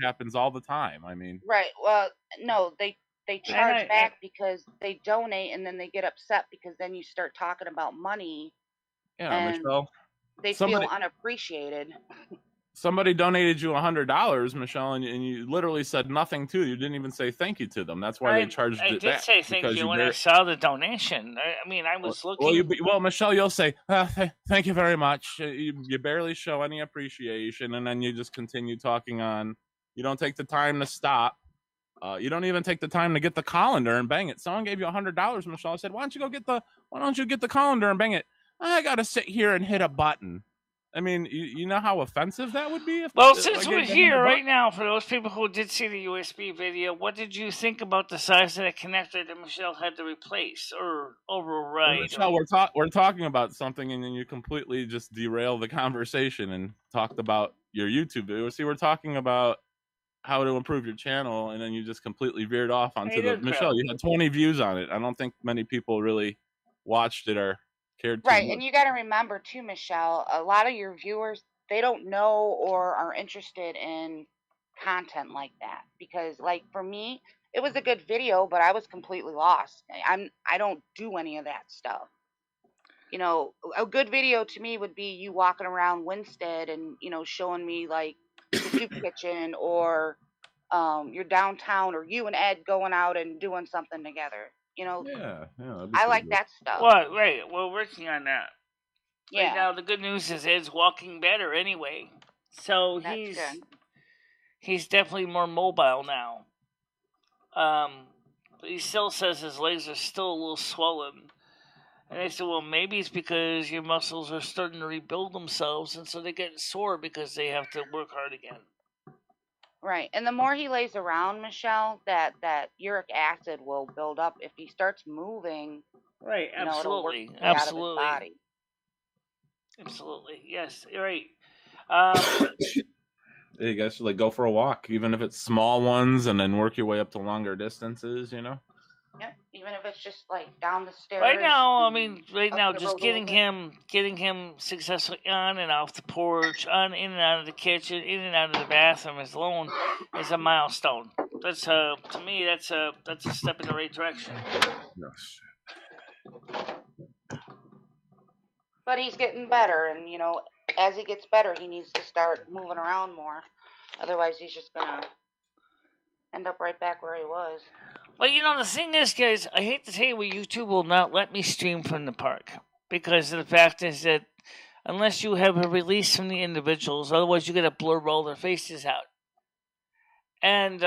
happens all the time. I mean, right. Well, no, they they charge back because they donate, and then they get upset because then you start talking about money. Yeah, and Michelle. they feel unappreciated. Somebody donated you $100, Michelle, and you literally said nothing to. You didn't even say thank you to them. That's why they charged it back. I did say thank you when I saw the donation. I mean, I was looking. Well, Michelle, you'll say thank you very much. You barely show any appreciation, and then you just continue talking on. You don't take the time to stop. You don't even take the time to get the colander and bang it. Someone gave you $100, Michelle. I said, why don't you get the colander and bang it? I gotta sit here and hit a button. I mean, you know how offensive that would be? Since we're here right now, for those people who did see the USB video, what did you think about the size of the connector that Michelle had to replace or override? Well, Michelle, we're talking about something, and then you completely just derail the conversation and talked about your YouTube video. See, we're talking about how to improve your channel, and then you just completely veered off onto Michelle, you had 20 views on it. I don't think many people really watched it or cared too much. And you got to remember too, Michelle, a lot of your viewers, they don't know or are interested in content like that, because like for me, it was a good video, but I was completely lost. I don't do any of that stuff. You know, a good video to me would be you walking around Winstead and, you know, showing me like the soup kitchen, or you're downtown, or you and Ed going out and doing something together. You know, I like that stuff. Well, right, we're working on that. Yeah. Right now, the good news is Ed's walking better anyway, so he's definitely more mobile now. But he still says his legs are still a little swollen. And I said, well, maybe it's because your muscles are starting to rebuild themselves, and so they get sore because they have to work hard again. Right, and the more he lays around, Michelle, that uric acid will build up if he starts moving. Right, absolutely, absolutely, out of his body. Absolutely, yes, you're right. You guys should like go for a walk, even if it's small ones, and then work your way up to longer distances. You know. Yep, even if it's just like down the stairs. Right now, I mean, just getting him successfully on and off the porch, in and out of the kitchen, in and out of the bathroom alone is a milestone. That's to me, that's a step in the right direction. No shit. But he's getting better, and you know, as he gets better, he needs to start moving around more. Otherwise, he's just gonna end up right back where he was. Well, you know, the thing is, guys, I hate to tell you, YouTube will not let me stream from the park, because the fact is that unless you have a release from the individuals, otherwise you got to blur all their faces out. And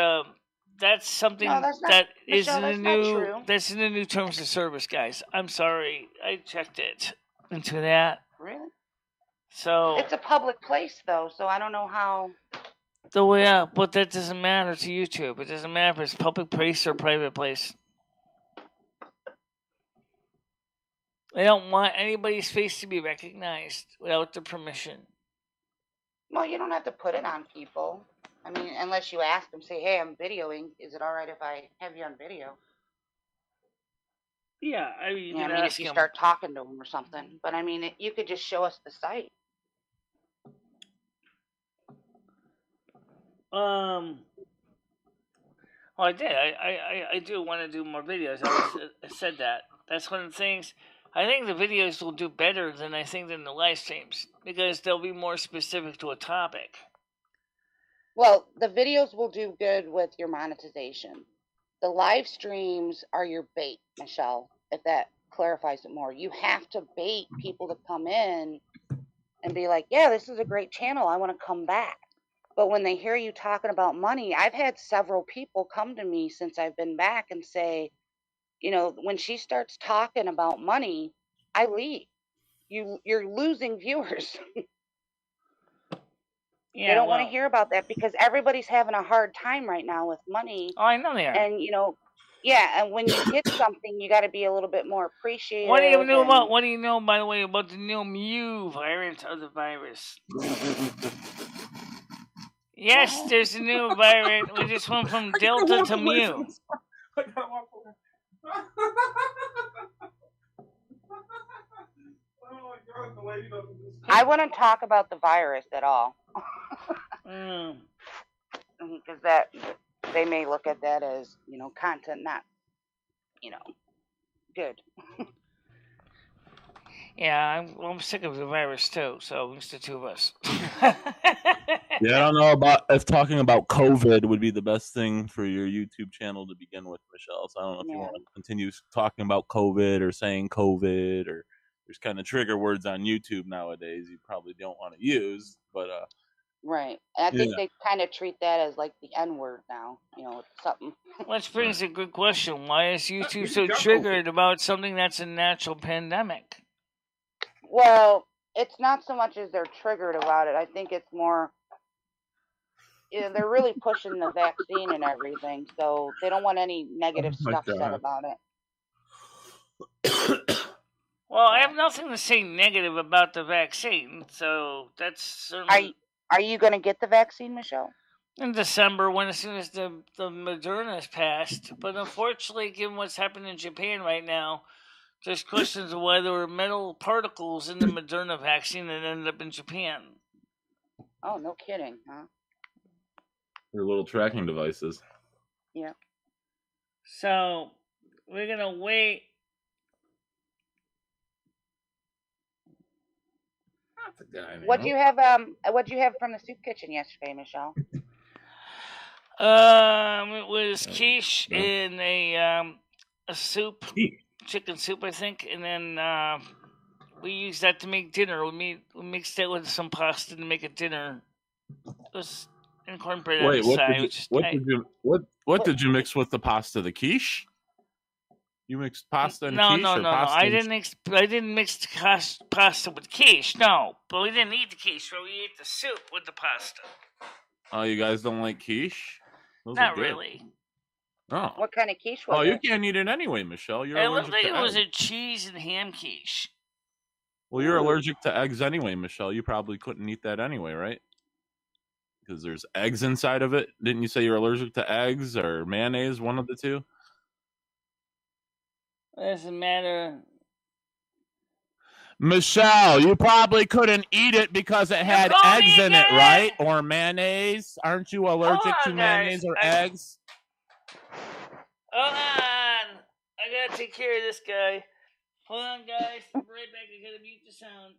that's something that's in the new terms of service, guys. I'm sorry, I checked it into that. Really? So it's a public place, though, so I don't know how. Yeah, but that doesn't matter to YouTube. It doesn't matter if it's public place or private place. They don't want anybody's face to be recognized without their permission. Well, you don't have to put it on people. I mean, unless you ask them, say, hey, I'm videoing. Is it all right if I have you on video? Yeah, I mean, if you start talking to them or something. But, I mean, you could just show us the site. Well, I did. I do want to do more videos. I said that. That's one of the things. I think the videos will do better than the live streams, because they'll be more specific to a topic. Well, the videos will do good with your monetization. The live streams are your bait, Michelle, if that clarifies it more. You have to bait people to come in and be like, yeah, this is a great channel. I want to come back. But when they hear you talking about money, I've had several people come to me since I've been back and say, you know, when she starts talking about money, I leave. You're losing viewers. Yeah, they don't want to hear about that, because everybody's having a hard time right now with money. Oh, I know they are. And, you know, yeah, and when you get something, you got to be a little bit more appreciative. What do you know, by the way, about the new Mu variant of the virus? Yes, there's a new variant. We just went from Delta to Mu. I wouldn't talk about the virus at all. Because they may look at that as, content not, good. Yeah, I'm sick of the virus too, so it's the two of us. Yeah, I don't know about if talking about COVID would be the best thing for your YouTube channel to begin with, Michelle. So I don't know if you want to continue talking about COVID or saying COVID, or there's kind of trigger words on YouTube nowadays you probably don't want to use, but Right. And I think they kind of treat that as like the N word now, something. Which brings a good question. Why is YouTube so triggered about something that's a natural pandemic? Well, it's not so much as they're triggered about it. I think it's more, they're really pushing the vaccine and everything, so they don't want any negative stuff said about it. Well, I have nothing to say negative about the vaccine, so that's certainly... Are you going to get the vaccine, Michelle? In December, as soon as the Moderna is passed. But unfortunately, given what's happening in Japan right now, there's questions of why there were metal particles in the Moderna vaccine that ended up in Japan. Oh, no kidding, huh? They're little tracking devices. Yeah. So, we're going to wait. What'd you have from the soup kitchen yesterday, Michelle? It was quiche in a soup, chicken soup, I think, and then we used that to make dinner. We mixed it with some pasta to make a dinner. It was incorporated on the side. What did you mix with the pasta? The quiche? You mixed pasta and quiche? No. I didn't mix pasta with quiche. No, but we didn't eat the quiche. But we ate the soup with the pasta. Oh, you guys don't like quiche? Not really. Oh. What kind of quiche was it? Oh, you can't eat it anyway, Michelle. You're allergic to eggs. It was a cheese and ham quiche. Well, you're allergic to eggs anyway, Michelle. You probably couldn't eat that anyway, right? Because there's eggs inside of it. Didn't you say you're allergic to eggs or mayonnaise, one of the two? It doesn't matter. Michelle, you probably couldn't eat it because it had eggs in it, right? Or mayonnaise. Aren't you allergic to mayonnaise or eggs? Hold on. I gotta take care of this guy. Hold on, guys. I'll be right back. I gotta mute the sound.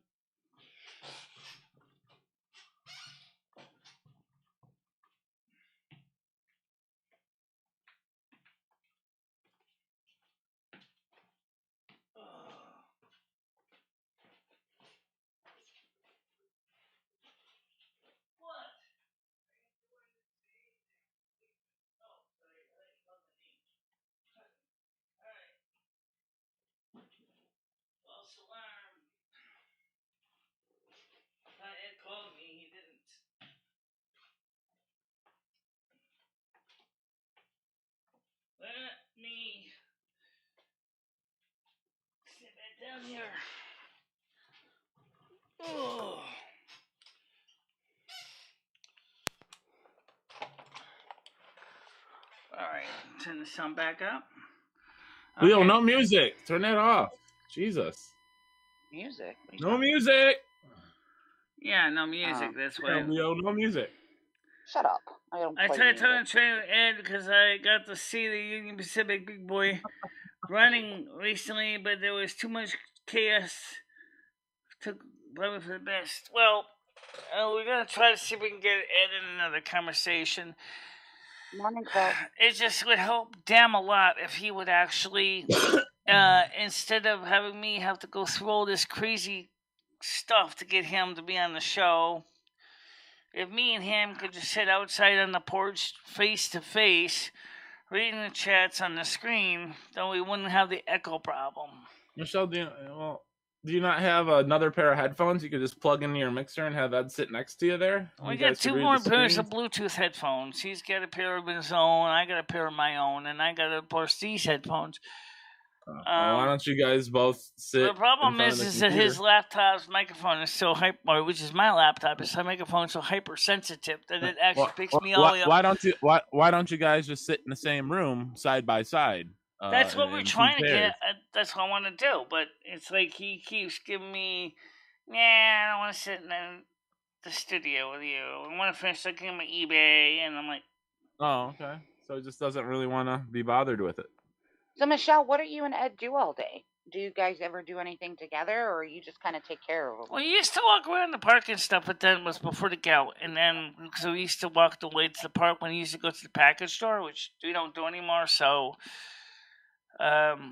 Ed called me, he didn't. Let me sit back down here. Oh. Alright, turn the sound back up. Okay. Leo, no music. Turn that off. Jesus. Music? No music. Yeah, no music. That's why. Yeah, Leo, no music. Shut up. I tried to train Ed because I got to see the Union Pacific big boy running recently, but there was too much chaos to probably for the best. Well, we're going to try to see if we can get Ed in another conversation. Morning, Chris. It just would help damn a lot if he would actually, instead of having me have to go through all this crazy stuff to get him to be on the show, if me and him could just sit outside on the porch face to face, reading the chats on the screen, then we wouldn't have the echo problem. Michelle, do you not have another pair of headphones you could just plug into your mixer and have that sit next to you there? We got two more pairs of Bluetooth headphones. He's got a pair of his own, I got a pair of my own, and I got a pair of these headphones. Why don't you guys both sit? The problem is that his laptop's microphone is so hyper, which is my laptop, his microphone is so hypersensitive that it actually picks me all the way up. Why don't you guys just sit in the same room side by side? That's what we're trying to get. That's what I want to do. But it's like he keeps giving me, I don't want to sit in the studio with you. I want to finish looking at my eBay. And I'm like, oh, okay. So it just doesn't really want to be bothered with it. So, Michelle, what do you and Ed do all day? Do you guys ever do anything together, or you just kind of take care of them? Well, you used to walk around the park and stuff, but then it was before the gout. And then, so we used to walk the way to the park when we used to go to the package store, which we don't do anymore. So, they Yeah, what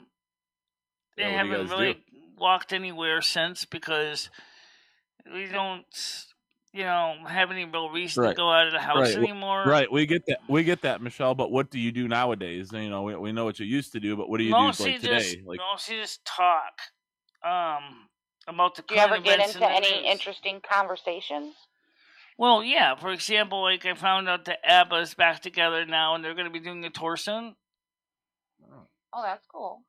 do you haven't guys really do? walked anywhere since because we don't, have any real reason to Right. go out of the house Right. anymore. Right. We get that, Michelle. But what do you do nowadays? We know what you used to do, but what do you do Mostly like today? mostly just talk. About the Do you ever current get events into in the any news. interesting conversations? Well, yeah. For example, like I found out that ABBA's back together now, and they're going to be doing a tour soon. Oh, that's cool.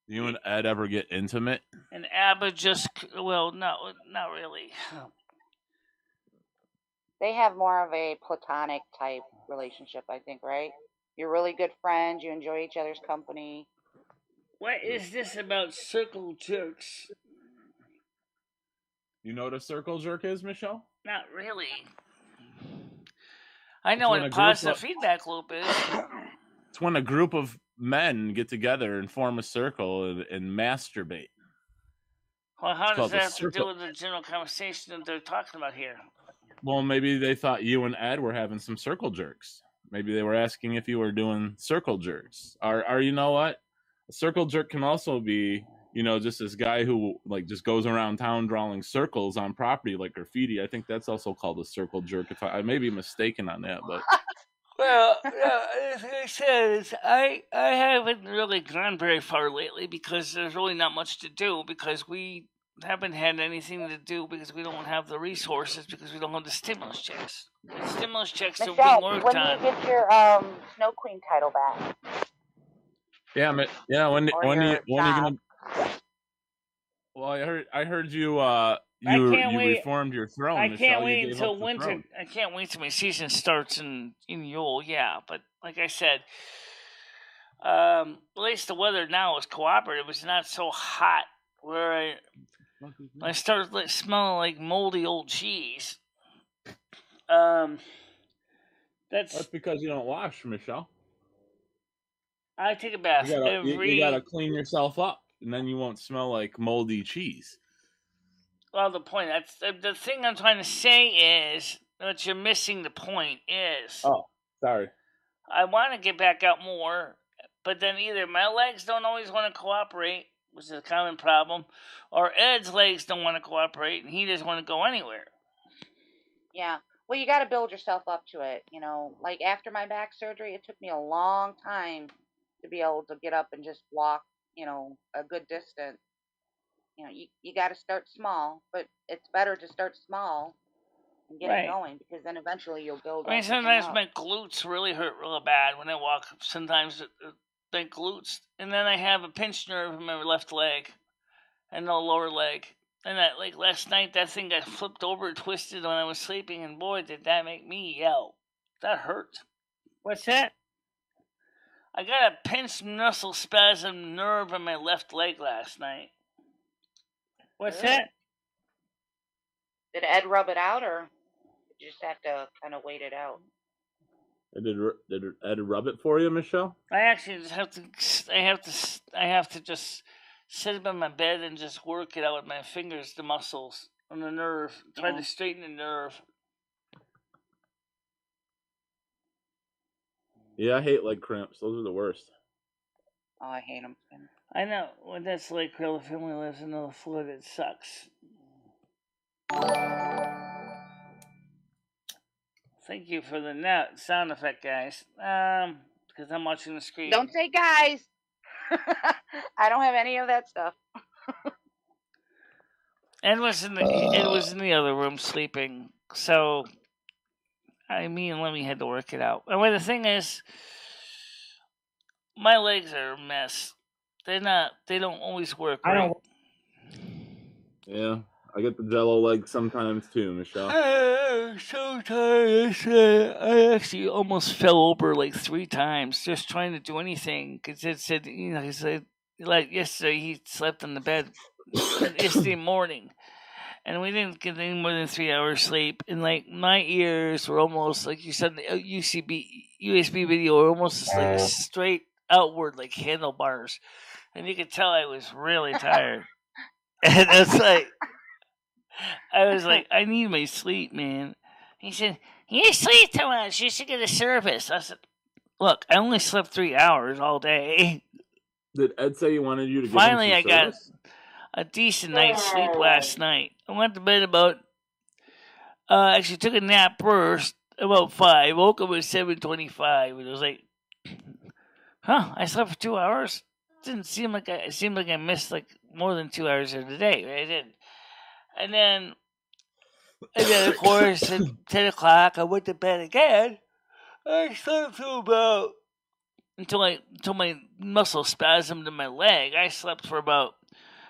Do you and Ed ever get intimate? And ABBA no, not really. They have more of a platonic type relationship, I think, right? You're really good friends. You enjoy each other's company. What is this about circle jerks? You know what a circle jerk is, Michelle? Not really. I know what a positive feedback loop is. It's when a group of men get together and form a circle and masturbate. Well, how does that have to do with the general conversation that they're talking about here? Well, maybe they thought you and Ed were having some circle jerks. Maybe they were asking if you were doing circle jerks. Or you know what? A circle jerk can also be, just this guy who like just goes around town drawing circles on property like graffiti. I think that's also called a circle jerk. If I may be mistaken on that, but well, as I said, I haven't really gone very far lately because there's really not much to do because we haven't had anything to do because we don't have the resources because we don't have the stimulus checks. The stimulus checks are being worked on. When do you get your Snow Queen title back? Yeah, when are you gonna? Well, I heard you you reformed your throne. I can't wait until winter. Throne. I can't wait till my season starts in Yule. Yeah, but like I said, at least the weather now is cooperative. It's not so hot where I started smelling like moldy old cheese. That's because you don't wash, Michelle. I take a bath you gotta clean yourself up, and then you won't smell like moldy cheese. Well, the point that's the thing I'm trying to say is that you're missing the point is. Oh, sorry. I want to get back out more, but then either my legs don't always want to cooperate, which is a common problem, or Ed's legs don't want to cooperate, and he doesn't want to go anywhere. Yeah. Well, you got to build yourself up to it. Like after my back surgery, it took me a long time to be able to get up and just walk, a good distance. You got to start small, but it's better to start small and get it going because then eventually you'll build up. Sometimes my glutes really hurt real bad when I walk. Sometimes my glutes, and then I have a pinched nerve in my left leg and the lower leg. And that, like last night, that thing got flipped over and twisted when I was sleeping, and boy, did that make me yell. That hurt. What's that? I got a pinched muscle spasm nerve in my left leg last night. What's that? Did Ed rub it out, or did you just have to kind of wait it out? Did Ed rub it for you, Michelle? I actually just have to. I have to just sit up on my bed and just work it out with my fingers, the muscles on the nerve. Try to straighten the nerve. Yeah, I hate leg cramps. Those are the worst. Oh, I hate them. I know. When that's like real, the family lives in the flood, it sucks. Thank you for the sound effect, guys. Because I'm watching the screen. Don't say guys. I don't have any of that stuff. Ed was in the other room sleeping, so me and Lemmy had to work it out. And the thing is, my legs are a mess. They don't always work right. Yeah, I get the jello legs sometimes too, Michelle. I'm so tired. I actually almost fell over like 3 times just trying to do anything because it said, he said, like yesterday he slept in the bed yesterday morning. and we didn't get any more than 3 hours sleep. And like my ears were almost like you said, the USB video were almost just like straight outward, like handlebars, and you could tell I was really tired. And it's like I was like, I need my sleep, man. He said, "You sleep too much. You should get a service." I said, "Look, I only slept 3 hours all day." Did Ed say he wanted you to give Finally, him I some got service? a decent night's sleep last night. I went to bed about. Actually, took a nap first about 5. Woke up at 7:25, and it was like, "Huh? I slept for 2 hours." Didn't seem like it seemed like I missed like more than 2 hours of the day. Right? I did, and then of course at 10 o'clock, I went to bed again. I slept till about until my muscle spasmed in my leg. I slept for about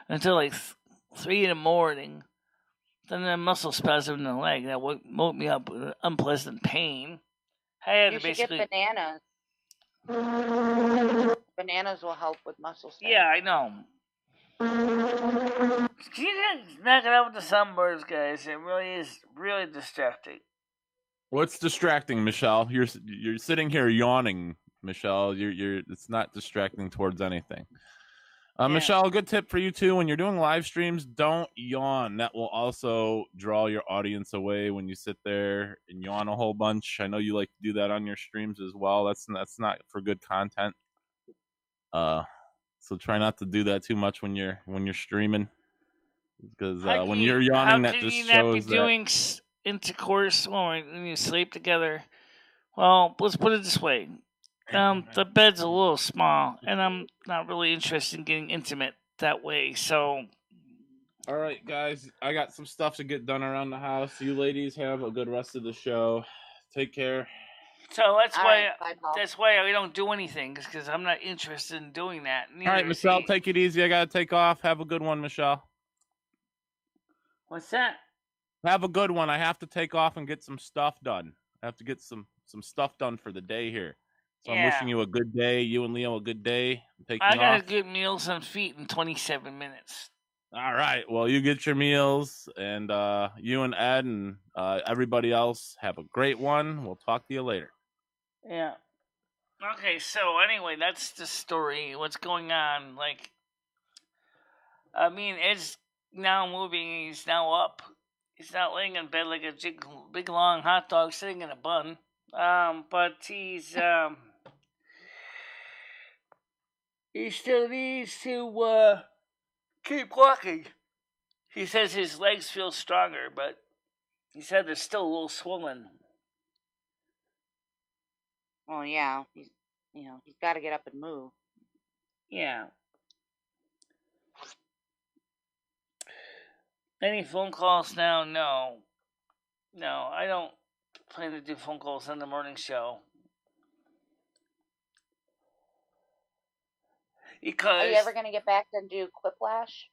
until like 3 in the morning. Then the muscle spasm in the leg that woke me up with unpleasant pain. I had You to should get basically. bananas. Bananas will help with muscle spasm. Yeah, I know. Can you guys knock it out with the sunburns, guys? It really is really distracting. What's distracting, Michelle? You're sitting here yawning, Michelle. You're it's not distracting towards anything. Yeah. Michelle, a good tip for you too: when you're doing live streams, don't yawn. That will also draw your audience away when you sit there and yawn a whole bunch. I know you like to do that on your streams as well. That's not for good content. So try not to do that too much when you're streaming, because when you're yawning, that just shows that. Doing intercourse when you sleep together? Well, let's put it this way. The bed's a little small, and I'm not really interested in getting intimate that way, so... All right, guys, I got some stuff to get done around the house. You ladies have a good rest of the show. Take care. So that's why we don't do anything, because I'm not interested in doing that. All right, Michelle, take it easy. I got to take off. Have a good one, Michelle. What's that? Have a good one. I have to take off and get some stuff done. I have to get some stuff done for the day here. So I'm wishing you a good day. You and Leo a good day. I got to get meals on feet in 27 minutes. All right. Well, you get your meals, and you and Ed and everybody else have a great one. We'll talk to you later. Yeah. Okay, so anyway, that's the story. What's going on? Like, I mean, Ed's now moving. He's now up. He's not laying in bed like a big long hot dog sitting in a bun. But he's he still needs to keep walking. He says his legs feel stronger, but he said they're still a little swollen. Well, yeah, he's got to get up and move. Yeah. Any phone calls now? No, I don't plan to do phone calls on the morning show. Because are you ever going to get back and do Quiplash?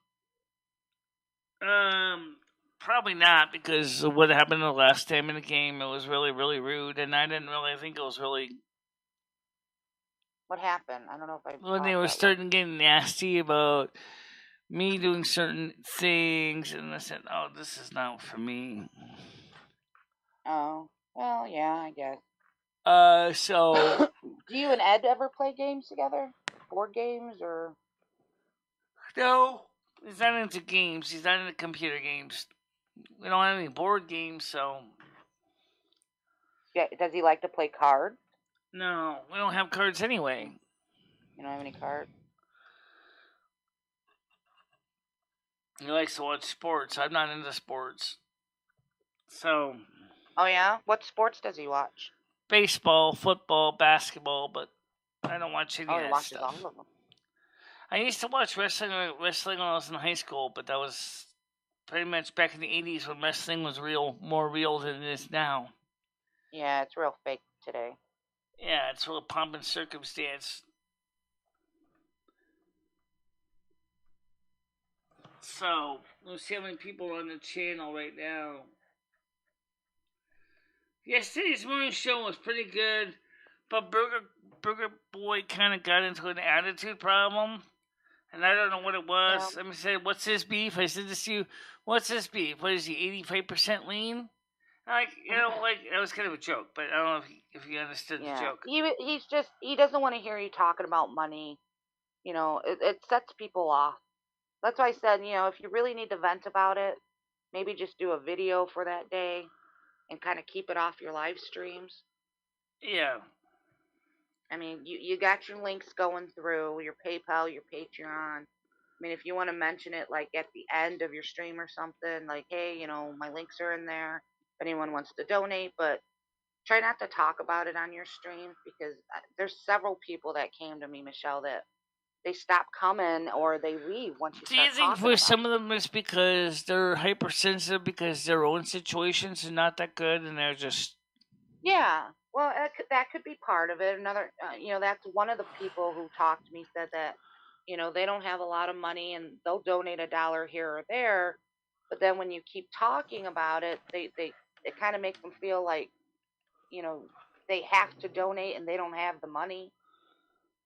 Probably not, because of what happened the last time in the game. It was really, really rude, and I didn't really think it was really. What happened? I don't know if I. When they were starting getting nasty about me doing certain things, and I said, "Oh, this is not for me." Oh, well, yeah, I guess. So. Do you and Ed ever play games together? Board games or? No, he's not into games. He's not into computer games. We don't have any board games, so. Yeah, does he like to play cards? No, we don't have cards anyway. You don't have any cards? He likes to watch sports. I'm not into sports. So. Oh, yeah? What sports does he watch? Baseball, football, basketball, but I don't watch any of that watches stuff. all of them. I used to watch wrestling when I was in high school, but that was pretty much back in the 80s when wrestling was more real than it is now. Yeah, it's real fake today. Yeah, it's real pomp and circumstance. So, let's see how many people are on the channel right now. Yesterday's morning show was pretty good, but Burger Boy kind of got into an attitude problem. And I don't know what it was. Let me say, what's his beef? I said this to you. What's his beef? What is he? 85% lean? Like, like that was kind of a joke, but I don't know if he understood the joke. He doesn't want to hear you talking about money. It sets people off. That's why I said, if you really need to vent about it, maybe just do a video for that day and kind of keep it off your live streams. Yeah. I mean, you got your links going through your PayPal, your Patreon. I mean, if you want to mention it like at the end of your stream or something, like, hey, my links are in there if anyone wants to donate, but try not to talk about it on your stream because there's several people that came to me, Michelle, that they stop coming or they leave once you start talking. Do you think for some of them it's because they're hypersensitive because their own situations are not that good and they're just... Yeah, well, that could be part of it. Another, that's one of the people who talked to me said that, they don't have a lot of money and they'll donate $1 here or there, but then when you keep talking about it, it kind of makes them feel like, they have to donate and they don't have the money.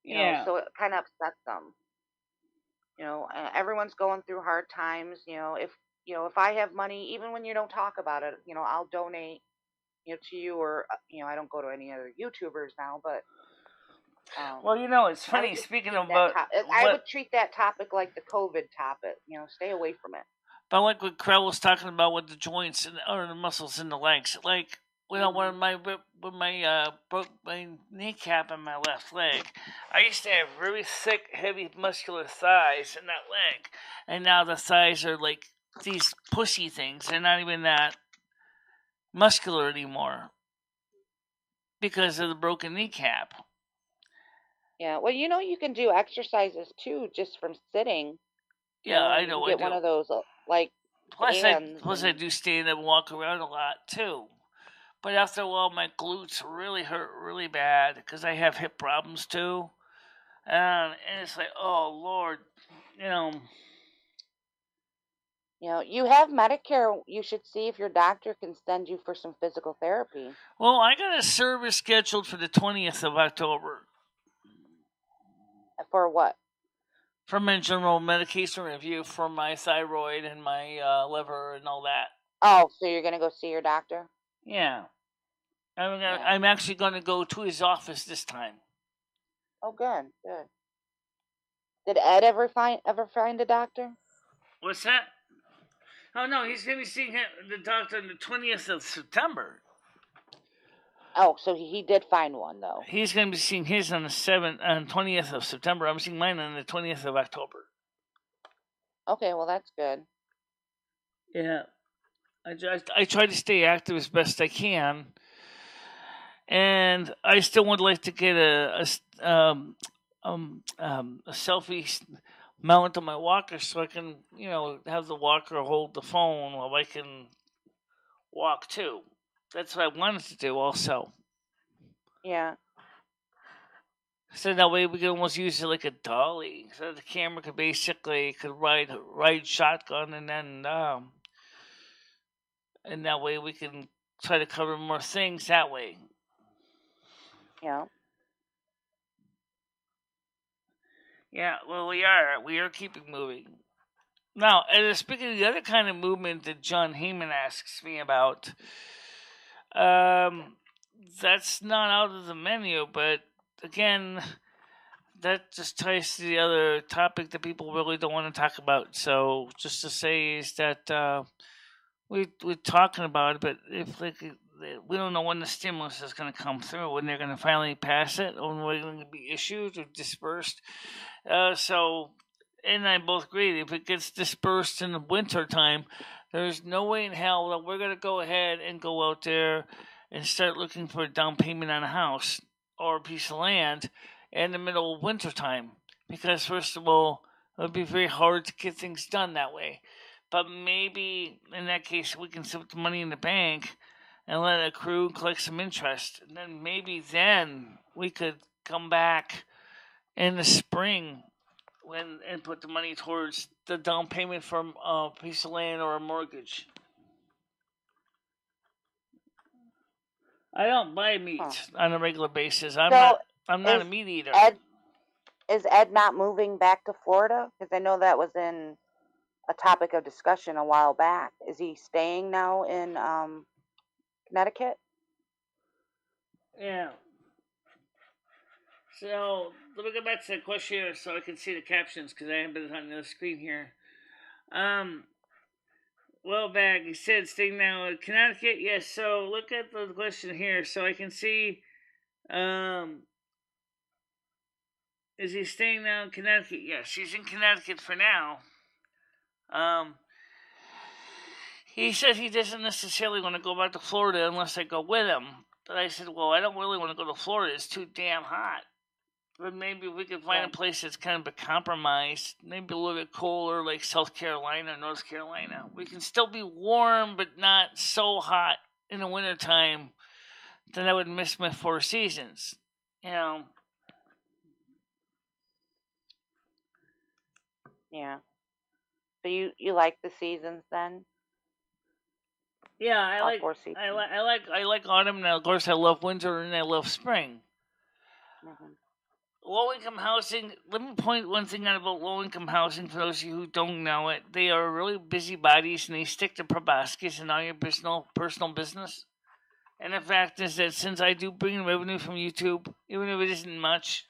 So it kind of upsets them. Everyone's going through hard times. If I have money, even when you don't talk about it, I'll donate, to you, or I don't go to any other YouTubers now, but well, it's funny. Speaking of, I would treat that topic like the COVID topic. Stay away from it. But like what Krell was talking about with the joints or the muscles in the legs, like when I broke my kneecap in my left leg, I used to have really thick, heavy, muscular thighs in that leg, and now the thighs are like these pussy things. They're not even that muscular anymore because of the broken kneecap. Yeah, well, you can do exercises too just from sitting. Yeah, I know. Get one of those like. Plus, I do stand up and walk around a lot too. But after a while, my glutes really hurt really bad because I have hip problems too, and it's like, oh Lord, you have Medicare. You should see if your doctor can send you for some physical therapy. Well, I got a service scheduled for the 20th of October. For what? For my general medication review for my thyroid and my liver and all that. Oh, so you're going to go see your doctor? Yeah. I'm actually going to go to his office this time. Oh, good. Did Ed ever find a doctor? What's that? Oh, no, he's going to be seeing the doctor on the 20th of September. Oh, so he did find one, though. He's going to be seeing his on the 20th of September. I'm seeing mine on the 20th of October. Okay, well, that's good. Yeah. I try to stay active as best I can. And I still would like to get a selfie mount on my walker so I can, have the walker hold the phone while I can walk too. That's what I wanted to do also. Yeah. So that way we can almost use it like a dolly. So the camera could basically ride shotgun and then and that way we can try to cover more things that way. Yeah. Yeah, well, we are keeping moving. Now, and speaking of the other kind of movement that John Heyman asks me about, that's not out of the menu, but again, that just ties to the other topic that people really don't want to talk about. So, just to say is that we're talking about it, but if we don't know when the stimulus is going to come through, when they're going to finally pass it, or when it's going to be issued or dispersed. So, and I both agree, if it gets dispersed in the winter time, there's no way in hell that we're going to go ahead and go out there and start looking for a down payment on a house or a piece of land in the middle of winter time. Because, first of all, it would be very hard to get things done that way. But maybe, in that case, we can put the money in the bank and let it accrue and collect some interest. And then maybe then we could come back in the spring and put the money towards the down payment from a piece of land or a mortgage. I don't buy meat on a regular basis. I'm not a meat eater. Is Ed not moving back to Florida? Because I know that was in a topic of discussion a while back. Is he staying now in Connecticut? Yeah. So let me go back to the question here so I can see the captions because I haven't been on the screen here. Well back, he said staying now in Connecticut. Yes, so look at the question here so I can see. Is he staying now in Connecticut? Yes, he's in Connecticut for now. He said he doesn't necessarily want to go back to Florida unless I go with him. But I said, well, I don't really want to go to Florida. It's too damn hot. But maybe we could find a place that's kind of a compromise. Maybe a little bit cooler, like South Carolina, North Carolina. We can still be warm, but not so hot in the wintertime that I would miss my 4 seasons. You know? Yeah. So you like the seasons then? Yeah, I All like 4 seasons. I like autumn, and of course I love winter and I love spring. Mm-hmm. Low-income housing, let me point one thing out about low-income housing for those of you who don't know it. They are really busybodies and they stick to proboscis and all your personal business. And the fact is that since I do bring in revenue from YouTube, even if it isn't much,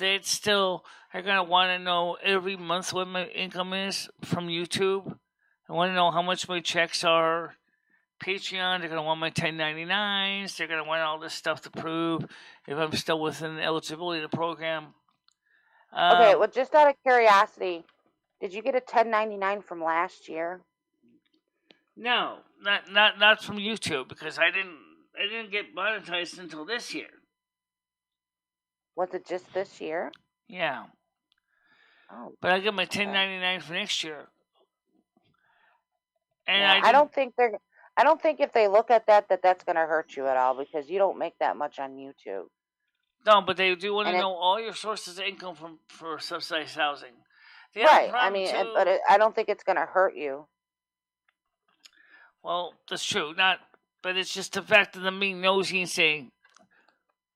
they still are going to want to know every month what my income is from YouTube. I want to know how much my checks are. Patreon, they're going to want my 1099s. They're going to want all this stuff to prove if I'm still within the eligibility of the program. Okay, well, just out of curiosity, did you get a 1099 from last year? No, not from YouTube because I didn't get monetized until this year. Was it just this year? Yeah. Oh. But I get my 1099 for next year. And yeah, I don't think if they look at that's going to hurt you at all because you don't make that much on YouTube. No, but they do want to know all your sources of income for subsidized housing. Right. I mean, but I don't think it's going to hurt you. Well, that's true. But it's just the fact of them being nosy and saying,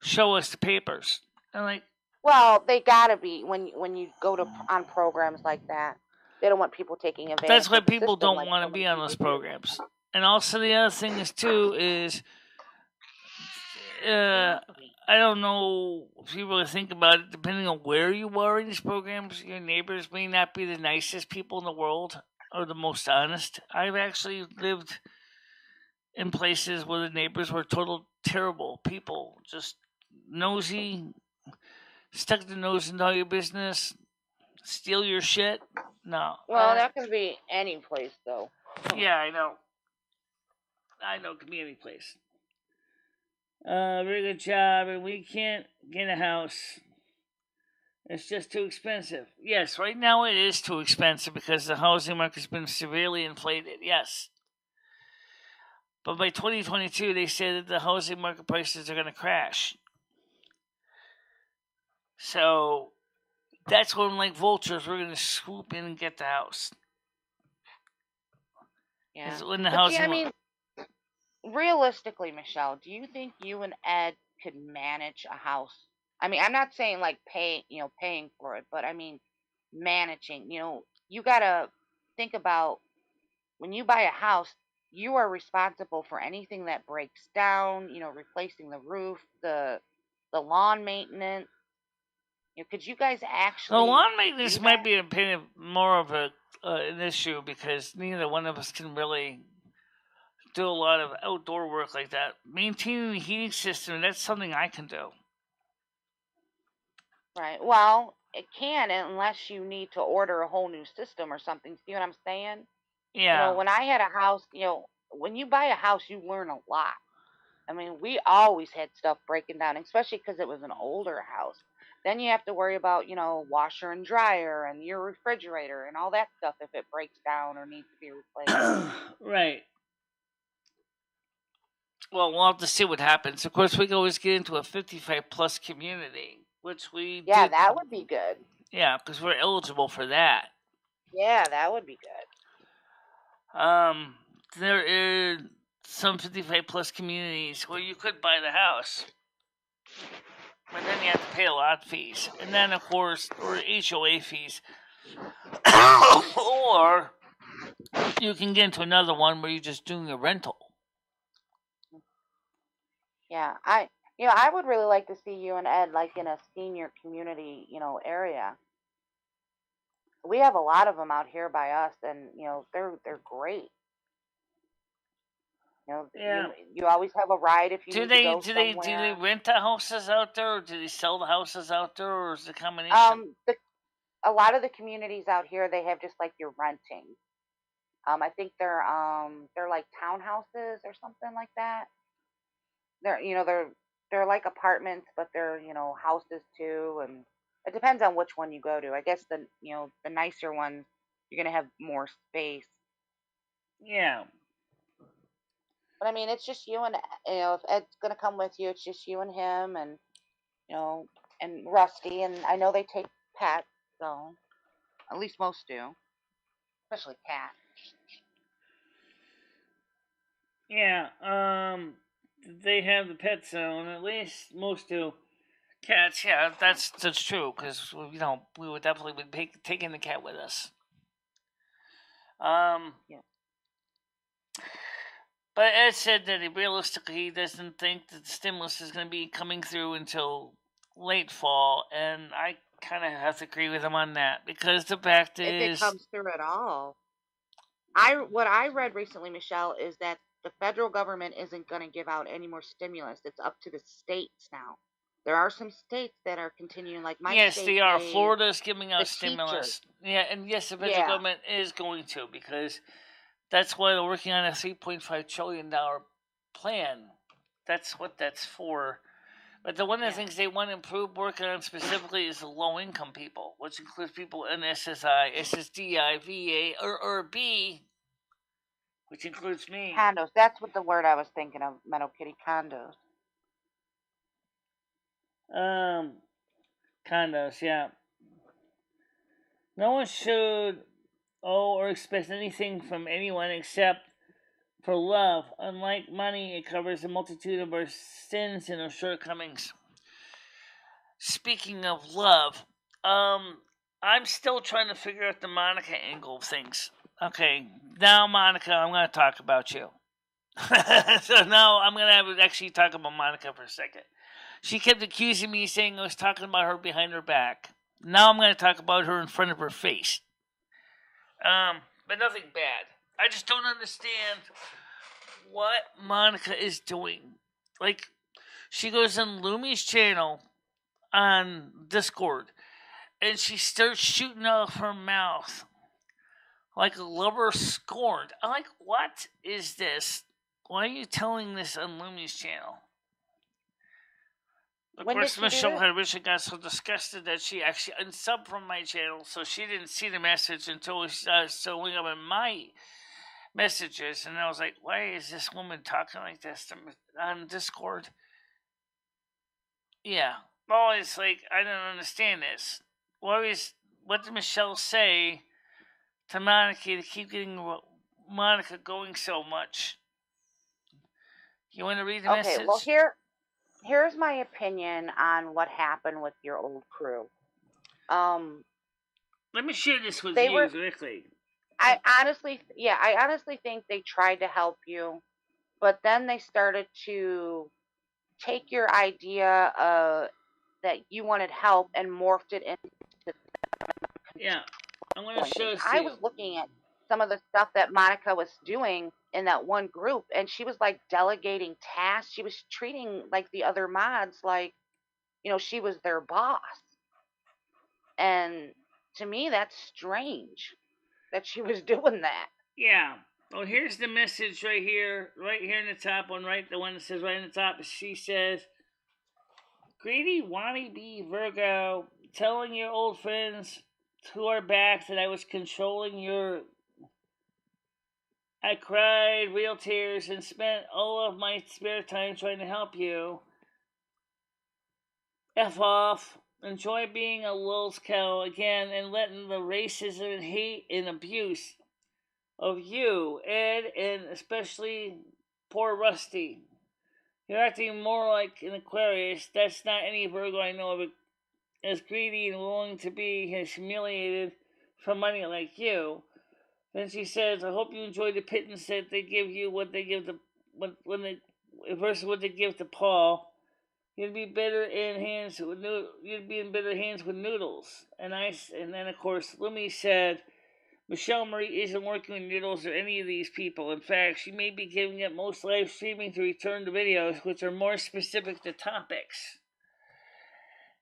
"Show us the papers." I'm like, well, they gotta be when you go to on programs like that. They don't want people taking advantage. That's why of the people system don't want to be on those programs. And also the other thing is too is, I don't know if you really think about it. Depending on where you are in these programs, your neighbors may not be the nicest people in the world or the most honest. I've actually lived in places where the neighbors were total terrible people, just nosy, stuck their nose into all your business, steal your shit. No. Well, that could be any place, though. Yeah, I know. It could be any place. Very good job, and we can't get a house. It's just too expensive. Yes, right now it is too expensive because the housing market's been severely inflated. Yes. But by 2022, they say that the housing market prices are going to crash. So that's when, like vultures, we're going to swoop in and get the house. Yeah. When the housing I mean, realistically, Michelle, do you think you and Ed could manage a house? I mean, I'm not saying like paying for it, but I mean managing. You got to think about when you buy a house, you are responsible for anything that breaks down, replacing the roof, the lawn maintenance. Could you guys actually? The lawn maintenance might be more of an issue because neither one of us can really do a lot of outdoor work like that. Maintaining the heating system, that's something I can do. Right. Well, it can unless you need to order a whole new system or something. See what I'm saying? Yeah. When I had a house, when you buy a house, you learn a lot. I mean, we always had stuff breaking down, especially because it was an older house. Then you have to worry about, washer and dryer and your refrigerator and all that stuff if it breaks down or needs to be replaced. Right. Well, we'll have to see what happens. Of course, we can always get into a 55-plus community, which we did. That would be good. Yeah, because we're eligible for that. Yeah, that would be good. There is some 55-plus communities where you could buy the house. but then you have to pay a lot of fees, and then of course, or HOA fees, or you can get into another one where you're just doing a rental. Yeah, I would really like to see you and Ed like in a senior community, area. We have a lot of them out here by us, and they're great. Yeah. You always have a ride if you Do need to they go do they do they somewhere. rent the houses out there, or do they sell the houses out there, or is it a combination? A lot of the communities out here they have just like you're renting. I think they're like townhouses or something like that. They're like apartments, but they're houses too, and it depends on which one you go to. I guess the nicer ones you're gonna have more space. Yeah. But I mean, it's just you and if Ed's gonna come with you, it's just you and him, and and Rusty, and I know they take pets, so at least most do, especially cats. Yeah. They have the pet zone. At least most do. Cats. Yeah, that's true. Because we would definitely be taking the cat with us. Yeah. But Ed said that realistically he doesn't think that the stimulus is going to be coming through until late fall, and I kind of have to agree with him on that because the fact If it is, comes through at all. What I read recently, Michelle, is that the federal government isn't going to give out any more stimulus. It's up to the states now. There are some states that are continuing, like my yes, state they are. gave Florida's giving the out teachers. stimulus. Yeah, and yes, the federal Yeah, government is going to because that's why they're working on a $3.5 trillion plan. That's what that's for. But the one of the yeah. things they want to improve work on specifically is the low income people, which includes people in SSI, SSDI, VA, or B, which includes me. Condos. That's what the word I was thinking of, Meadow Kitty condos. Um, Condos, yeah. No one should owe or expect anything from anyone except for love. Unlike money, it covers a multitude of our sins and our shortcomings. Speaking of love, I'm still trying to figure out the Monica angle of things. Okay, now Monica, I'm going to talk about you. So now I'm going to actually talk about Monica for a second. She kept accusing me, saying I was talking about her behind her back. Now I'm going to talk about her in front of her face. But nothing bad. I just don't understand what Monica is doing. Like, she goes on Lumi's channel on Discord and she starts shooting out of her mouth like a lover scorned. I'm like, what is this? Why are you telling this on Lumi's channel? Of When did course, she do Michelle this? had originally got so disgusted that she actually unsubbed from my channel, so she didn't see the message until we started showing up in my messages. And I was like, why is this woman talking like this on Discord? Yeah. Always like, I don't understand this. What did Michelle say to Monica to keep getting Monica going so much? You want to read the Okay, well message? here's my opinion on what happened with your old crew. Let me share this with They you were directly. I honestly think they tried to help you, but then they started to take your idea that you wanted help and morphed it into Yeah, I'm going to controlling show things. this to I you. was looking at some of the stuff that Monica was doing in that one group, and she was like delegating tasks. She was treating like the other mods like, she was their boss. And to me, that's strange that she was doing that. Yeah. Well, here's the message right here in the top one, right? The one that says right in the top. She says, greedy wannabe Virgo, telling your old friends who are back that I was controlling your. I cried real tears and spent all of my spare time trying to help you. F off. Enjoy being a Lil's cow again and letting the racism and hate and abuse of you, Ed, and especially poor Rusty. You're acting more like an Aquarius. That's not any Virgo I know of as greedy and willing to be humiliated for money like you. Then she says, I hope you enjoy the pittance that they give you what they give to when they versus what they give to Paul. You'd be better in hands with you'd be in better hands with noodles. And then of course Lumi said Michelle Marie isn't working with noodles or any of these people. In fact, she may be giving up most live streaming to return to videos which are more specific to topics.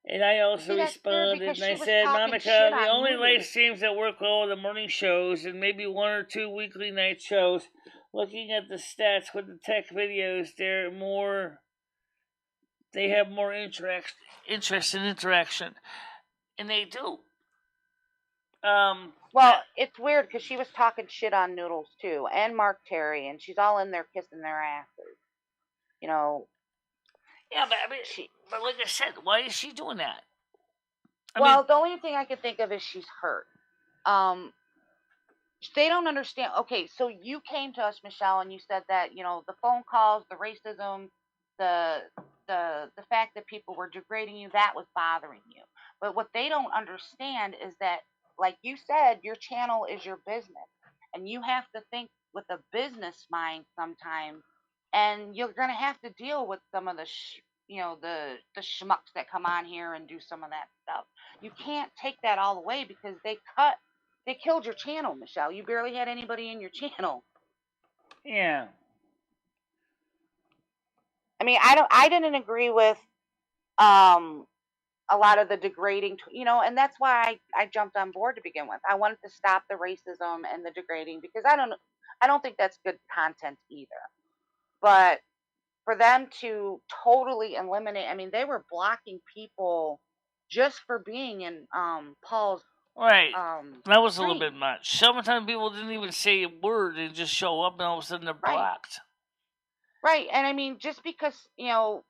And I also responded and I said, Monica, the only live streams that work well are the morning shows and maybe 1 or 2 weekly night shows. Looking at the stats with the tech videos, they have more interest and interaction. And they do. Well, it's weird because she was talking shit on Noodles too, and Mark Terry, and she's all in there kissing their asses. You know. Yeah, but I mean, but like I said, why is she doing that? The only thing I can think of is she's hurt. They don't understand. Okay, so you came to us, Michelle, and you said that the phone calls, the racism, the fact that people were degrading you, that was bothering you. But what they don't understand is that, like you said, your channel is your business, and you have to think with a business mind sometimes, and you're gonna have to deal with some of the the schmucks that come on here and do some of that stuff. You can't take that all away because they killed your channel, Michelle. You barely had anybody in your channel. Yeah. I mean, I didn't agree with a lot of the degrading, and that's why I jumped on board to begin with. I wanted to stop the racism and the degrading because I don't think that's good content either. But for them to totally eliminate, I mean, they were blocking people just for being in Paul's right. That was a little bit much. Sometimes people didn't even say a word and just show up, and all of a sudden they're blocked. Right, and I mean, just because it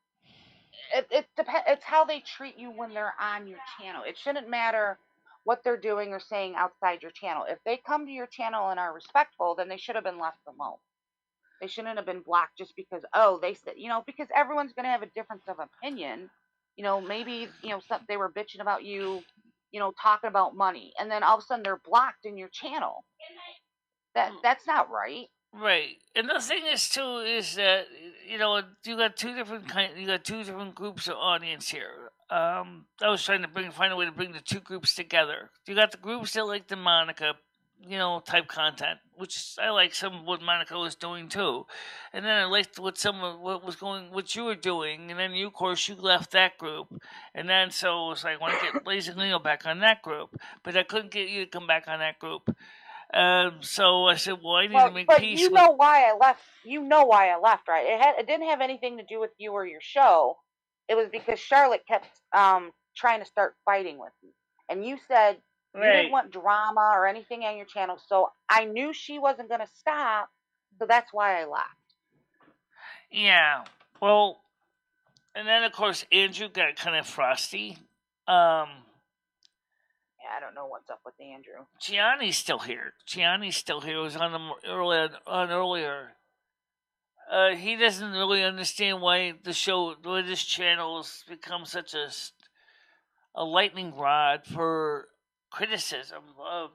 depends. It's how they treat you when they're on your channel. It shouldn't matter what they're doing or saying outside your channel. If they come to your channel and are respectful, then they should have been left alone. They shouldn't have been blocked just because they said because everyone's going to have a difference of opinion. Maybe they were bitching about you, talking about money, and then all of a sudden they're blocked in your channel. That's not right. Right, and the thing is too is that you got two different groups of audience here. I was trying to find a way to bring the two groups together. You got the groups that like the Monica, type content, which I like some of what Monica was doing too, and then I liked what you were doing, and then you, of course, you left that group, and then so it was like I want to get Lazy Leo back on that group, but I couldn't get you to come back on that group. So I said, well, I need to make peace. You know why I left. You know why I left, right? It didn't have anything to do with you or your show. It was because Charlotte kept trying to start fighting with me, and you said you didn't want drama or anything on your channel. So I knew she wasn't going to stop, so that's why I left. Yeah. Well, and then of course Andrew got kind of frosty. I don't know what's up with Andrew. Gianni's still here. He was on earlier. He doesn't really understand why this channel has become such a lightning rod for criticism. I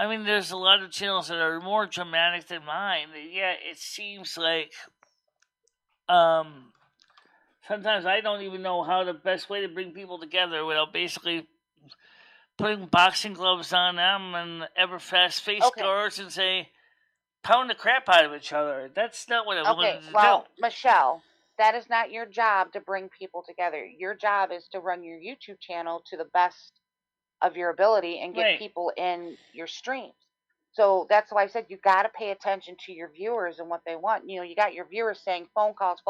mean, there's a lot of channels that are more dramatic than mine. Yeah, it seems like sometimes I don't even know how the best way to bring people together without basically putting boxing gloves on them and ever-fast face guards and say, pound the crap out of each other. That's not what I wanted to do. Well, Michelle, that is not your job to bring people together. Your job is to run your YouTube channel to the best of your ability and get people in your streams. So that's why I said you got to pay attention to your viewers and what they want. You got your viewers saying phone calls,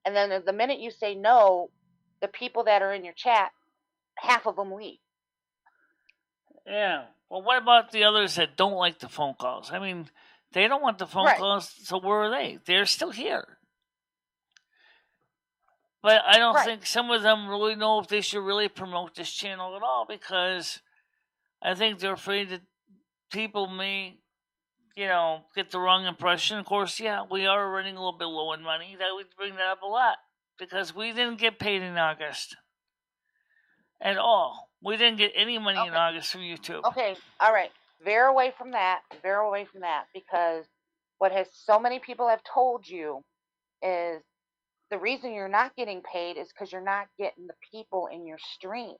and then the minute you say no, the people that are in your chat, half of them leave. Yeah. Well, what about the others that don't like the phone calls? I mean, they don't want the phone calls, so where are they? They're still here. But I don't think some of them really know if they should really promote this channel at all, because I think they're afraid that people may get the wrong impression. Of course, yeah, we are running a little bit low on money. That would bring that up a lot because we didn't get paid in August at all. We didn't get any money in August from YouTube. Okay, all right. Veer away from that. Veer away from that, because what has so many people have told you is the reason you're not getting paid is because you're not getting the people in your streams.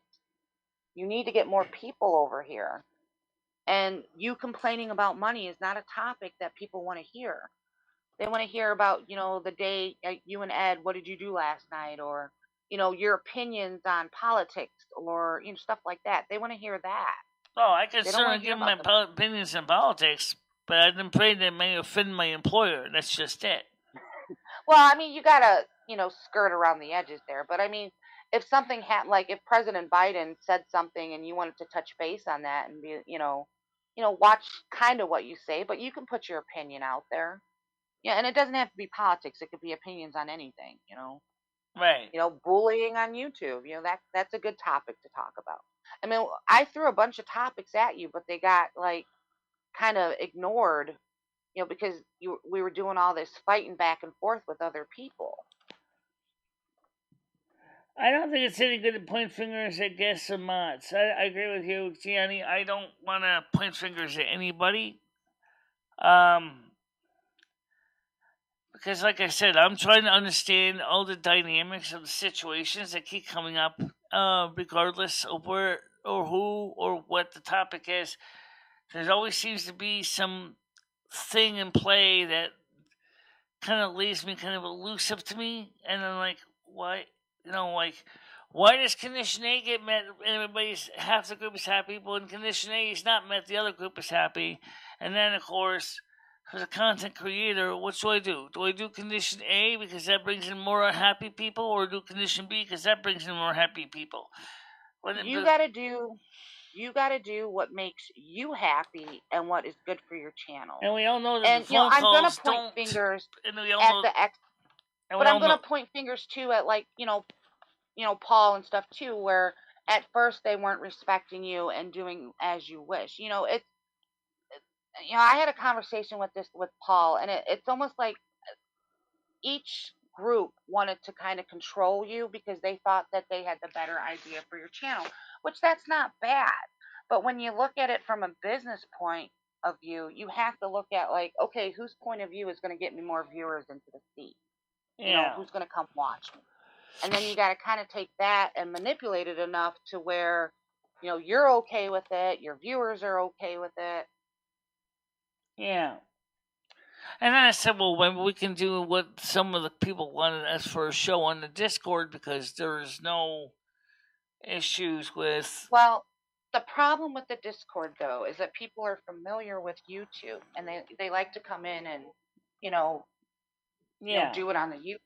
You need to get more people over here. And you complaining about money is not a topic that people want to hear. They want to hear about, the day you and Ed, what did you do last night? Or, your opinions on politics, or, stuff like that. They want to hear that. Oh, I can They don't wanna certainly hear give my about the opinions in politics, but I'm afraid that may offend my employer. That's just it. Well, I mean, you gotta, skirt around the edges there. But I mean, if something happened, like if President Biden said something and you wanted to touch base on that and be, watch kind of what you say, but you can put your opinion out there. Yeah, and it doesn't have to be politics. It could be opinions on anything. Right. Bullying on YouTube. That's a good topic to talk about. I mean, I threw a bunch of topics at you, but they got like kind of ignored, because we were doing all this fighting back and forth with other people. I don't think it's any good to point fingers at guests or mods. I agree with you, Gianni. I don't want to point fingers at anybody. Because, like I said, I'm trying to understand all the dynamics of the situations that keep coming up, regardless of where or who or what the topic is. There always seems to be some thing in play that kind of leaves me kind of elusive to me, and I'm like, why? Why does condition A get met and everybody's half the group is happy, but when condition A is not met, the other group is happy? And then, of course, as a content creator, what do I do? Do I do condition A because that brings in more happy people, or do condition B because that brings in more happy people? You got to do what makes you happy and what is good for your channel. And we all know that the phone I'm calls gonna point fingers at the ex, but I'm gonna point fingers too at, like, Paul and stuff too, where at first they weren't respecting you and doing as you wish. I had a conversation with Paul, and it's almost like each group wanted to kind of control you because they thought that they had the better idea for your channel, which that's not bad. But when you look at it from a business point of view, you have to look at, like, okay, whose point of view is going to get me more viewers into the seat? Yeah. Who's going to come watch me? And then you got to kind of take that and manipulate it enough to where, you're okay with it, your viewers are okay with it. Yeah. And then I said, well, maybe we can do what some of the people wanted us for a show on the Discord, because there's no issues with. Well, the problem with the Discord, though, is that people are familiar with YouTube, and they like to come in and, do it on the YouTube.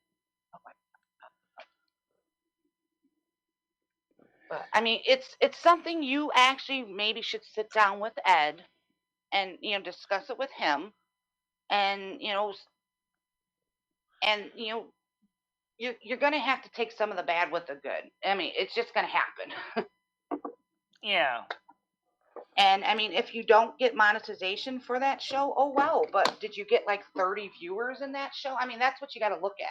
But I mean, it's something you actually maybe should sit down with Ed and discuss it with him, and you're going to have to take some of the bad with the good. I mean, it's just going to happen. Yeah. And I mean, if you don't get monetization for that show, oh well, but did you get like 30 viewers in that show? I mean, that's what you got to look at.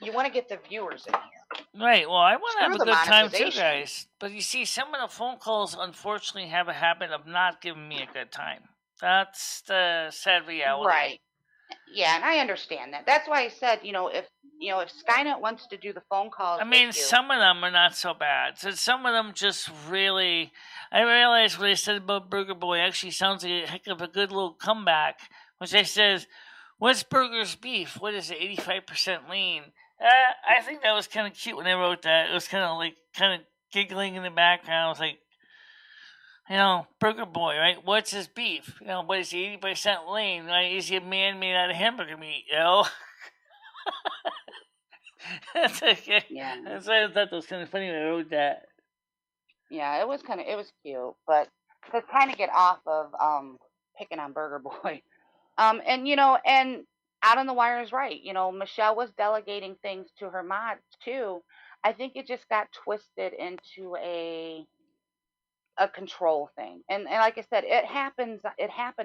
You want to get the viewers in here. Right. Well, I want to have a good time too, guys. But you see, some of the phone calls, unfortunately, have a habit of not giving me a good time. That's the sad reality. Right. Yeah, and I understand that. That's why I said, if Skynet wants to do the phone calls, I mean, some of them are not so bad. So some of them just really. I realized what I said about Burger Boy actually sounds like a heck of a good little comeback. Which I says, "What's Burger's beef? What is it? 85% lean." I think that was kind of cute when I wrote that. It was kind of giggling in the background. I was like, Burger Boy, right? What's his beef? What is he, 80% lean? Right? Is he a man made out of hamburger meat? That's okay. Yeah. That's why I thought that was kind of funny when I wrote that. Yeah, it was cute, but to kind of get off of picking on Burger Boy, and Out on the Wire is right. Michelle was delegating things to her mods too. I think it just got twisted into a a control thing. And like I said, it happened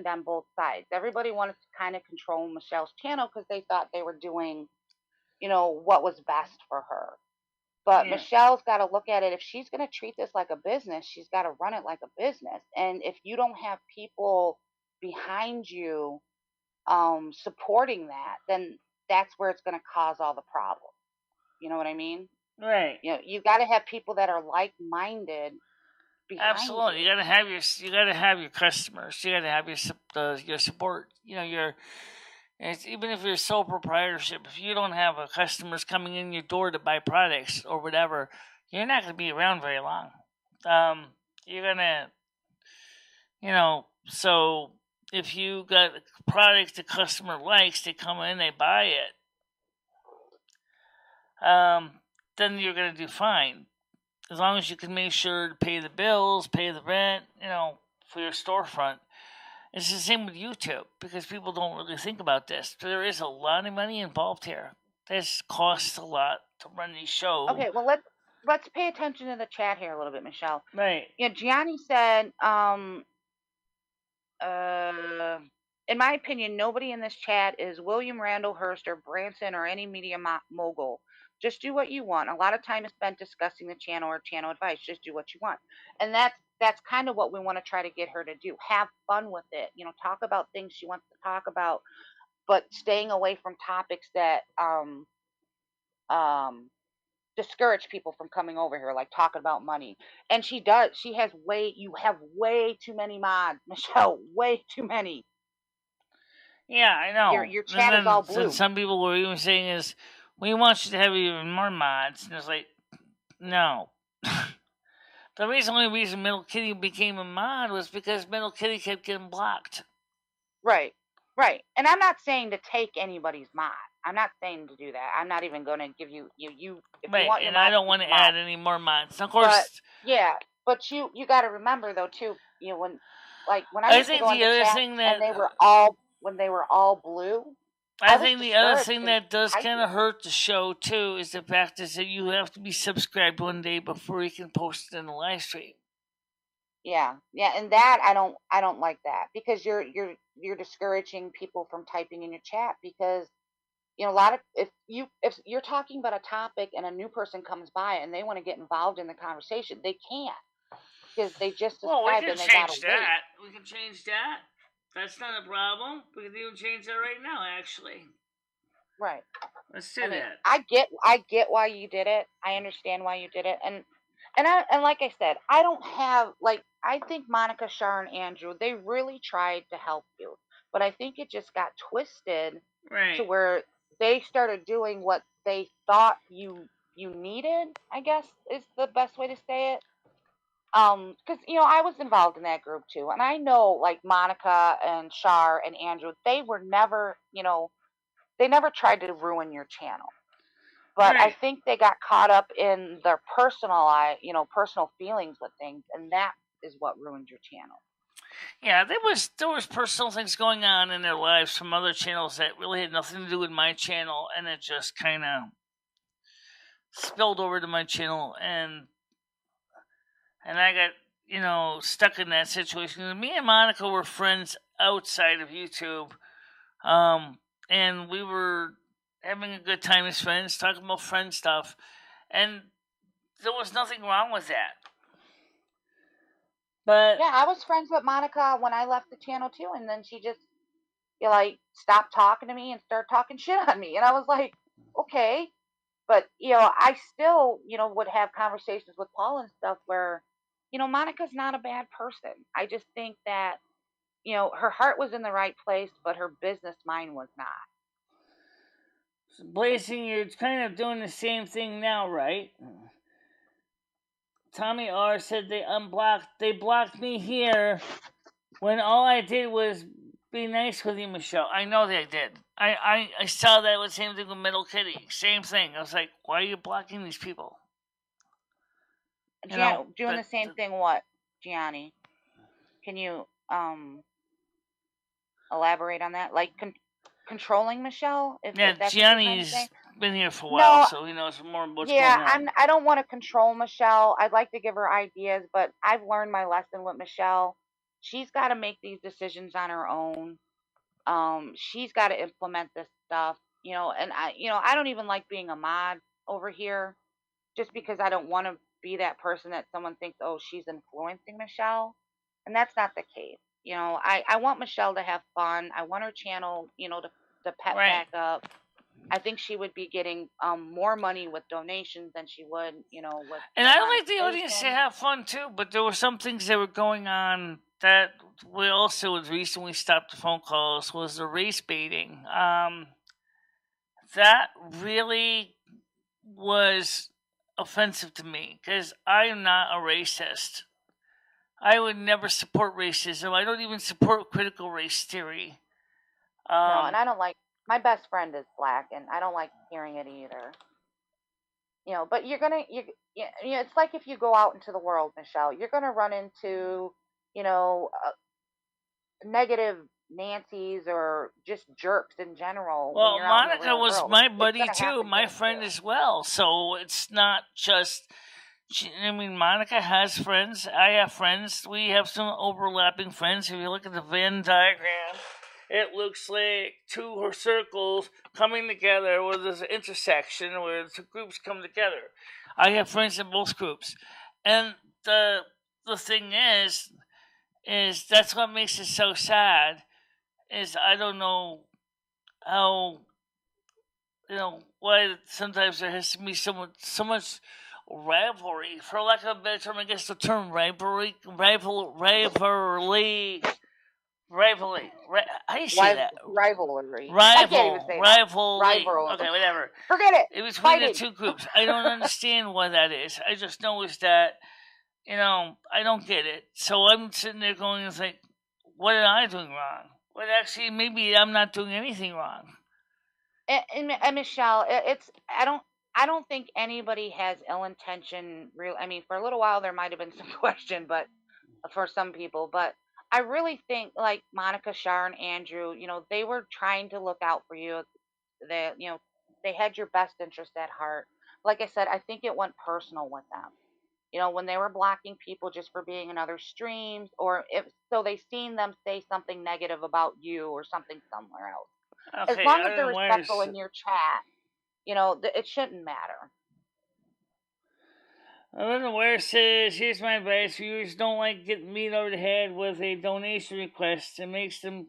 on both sides. Everybody wanted to kind of control Michelle's channel because they thought they were doing, what was best for her. But Yeah. Michelle's got to look at it. If she's going to treat this like a business, she's got to run it like a business. And if you don't have people behind you supporting that, then that's where it's going to cause all the problems. You know what I mean? Right. You got to have people that are like-minded behind Absolutely. you. You gotta have your customers. You gotta have your support. Even if you're a sole proprietorship, if you don't have customers coming in your door to buy products or whatever, you're not gonna be around very long. You're gonna, so if you got a product the customer likes, they come in, they buy it. Then you're gonna do fine. As long as you can make sure to pay the bills, pay the rent, for your storefront. It's the same with YouTube because people don't really think about this. There is a lot of money involved here. This costs a lot to run these shows. Okay, well let's pay attention to the chat here a little bit, Michelle. Right. Gianni said, in my opinion, nobody in this chat is William Randall Hearst or Branson or any media mogul. Just do what you want. A lot of time is spent discussing the channel or channel advice. Just do what you want. And that's kind of what we want to try to get her to do. Have fun with it. Talk about things she wants to talk about, but staying away from topics that discourage people from coming over here, like talking about money. And you have way too many mods, Michelle, way too many. Yeah, I know. Your chat is all blue. Some people were even saying is, we want you to have even more mods. And it's like, no. The only reason Middle Kitty became a mod was because Middle Kitty kept getting blocked. Right. And I'm not saying to take anybody's mod. I'm not saying to do that. I'm not even going to give you if you want your and I don't want to add any more mods. Of course. But you got to remember though too. When I used to go on the chat and when they were all blue. I think the other thing that does kind of hurt the show too is the fact is that you have to be subscribed one day before you can post it in the live stream. Yeah, and that I don't like that because you're discouraging people from typing in your chat because a lot of if you're talking about a topic and a new person comes by and they want to get involved in the conversation, they can't because they just subscribed and they gotta wait. We can change that. That's not a problem. We can even change that right now, actually. Right. Let's do that. I get why you did it. I understand why you did it, and like I said, I don't have I think Monica, Shar, and Andrew, they really tried to help you, but I think it just got twisted to where they started doing what they thought you needed, I guess is the best way to say it. Because I was involved in that group too, and I know Monica and Shar and Andrew, they were never, they never tried to ruin your channel. But I think they got caught up in their personal feelings with things, and that is what ruined your channel. Yeah, there was personal things going on in their lives from other channels that really had nothing to do with my channel, and it just kind of spilled over to my channel, and I got stuck in that situation. Me and Monica were friends outside of YouTube, and we were having a good time as friends, talking about friend stuff, and there was nothing wrong with that. But yeah, I was friends with Monica when I left the channel too, and then she just stopped talking to me and started talking shit on me, and I was like, okay, but I still would have conversations with Paul and stuff where Monica's not a bad person. I just think that her heart was in the right place, but her business mind was not. Blazing, you're kind of doing the same thing now, right? Tommy R said they blocked me here when all I did was be nice with you, Michelle. I know they did. I saw that with same thing with Middle Kitty. Same thing. I was like, why are you blocking these people? Doing the same thing what, Gianni? Can you elaborate on that? Controlling Michelle? Gianni's been here for a while, No, so he knows more what's yeah, going on. I don't want to control Michelle. I'd like to give her ideas, but I've learned my lesson with Michelle. She's got to make these decisions on her own. She's got to implement this stuff, and I don't even like being a mod over here just because I don't want to be that person that someone thinks, oh, she's influencing Michelle. And that's not the case. I want Michelle to have fun. I want her channel, to pep Right. back up. I think she would be getting more money with donations than she would, with. And I like the audience to have fun too, but there were some things that were going on that we also recently stopped the phone calls was the race baiting. That really was offensive to me because I am not a racist. I would never support racism. I don't even support critical race theory. No, and I don't like. My best friend is black, and I don't like hearing it either. But it's like if you go out into the world, Michelle, you're gonna run into, negative Nancy's or just jerks in general. Well, when you're out in the Monica real was world. my It's buddy gonna too, happen my to friend you. as well. So it's not just. Monica has friends. I have friends. We have some overlapping friends. If you look at the Venn diagram, it looks like two circles coming together where there's an intersection where the two groups come together. I have friends in both groups. And the thing is that's what makes it so sad is I don't know how why sometimes there has to be so much rivalry, for lack of a better term. I guess the term rivalry. How do you say that? Rivalry. I can't even say Rivalry. Rivalry. Okay, whatever. Forget it. It was between Fighting. the two groups. I don't understand why that is. I just know is that I don't get it. So I'm sitting there going, it's like, what am I doing wrong? Well, actually, maybe I'm not doing anything wrong. And Michelle, I don't think anybody has ill intention. I mean, for a little while there might have been some question, but for some people, but I really think like Monica, Shar, and Andrew, they were trying to look out for you. They had your best interest at heart. Like I said, I think it went personal with them. When they were blocking people just for being in other streams, or if so, they seen them say something negative about you or something somewhere else. Okay, As long as they're respectful in your chat, it shouldn't matter. I don't know where it says, here's my advice. Viewers don't like getting beat over the head with a donation request. It makes them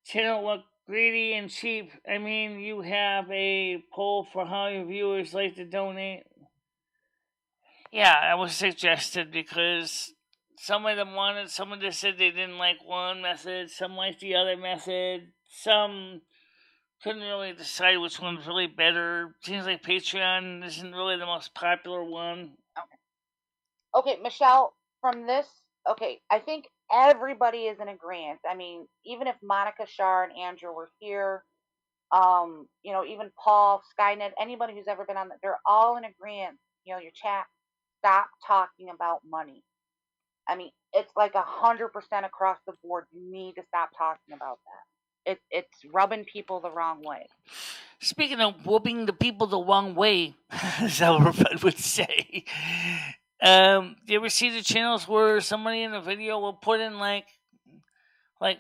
channel look greedy and cheap. I mean, you have a poll for how your viewers like to donate. Yeah, I was suggested because some of them wanted, some of them said they didn't like one method, some liked the other method, some couldn't really decide which one's really better. Seems like Patreon isn't really the most popular one. Okay, Michelle, from this, I think everybody is in agreement. I mean, even if Monica, Shar, and Andrew were here, even Paul, Skynet, anybody who's ever been on, they're all in agreement. Your chat, stop talking about money. I mean, it's like 100% across the board. You need to stop talking about that. It's rubbing people the wrong way. Speaking of whooping the people the wrong way, as I would say, do you ever see the channels where somebody in a video will put in like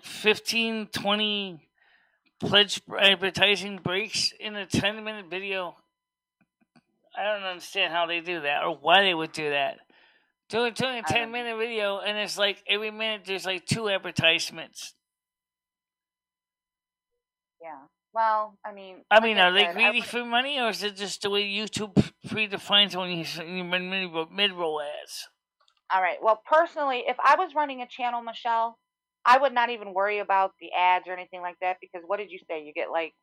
15, 20 pledge advertising breaks in a 10-minute video? I don't understand how they do that or why they would do that. Doing a 10-minute video, and it's like every minute there's like 2 advertisements. Yeah. Well, I mean, are they greedy for money, or is it just the way YouTube predefines when you run mid-roll ads? All right. Well, personally, if I was running a channel, Michelle, I would not even worry about the ads or anything like that, because what did you say? You get like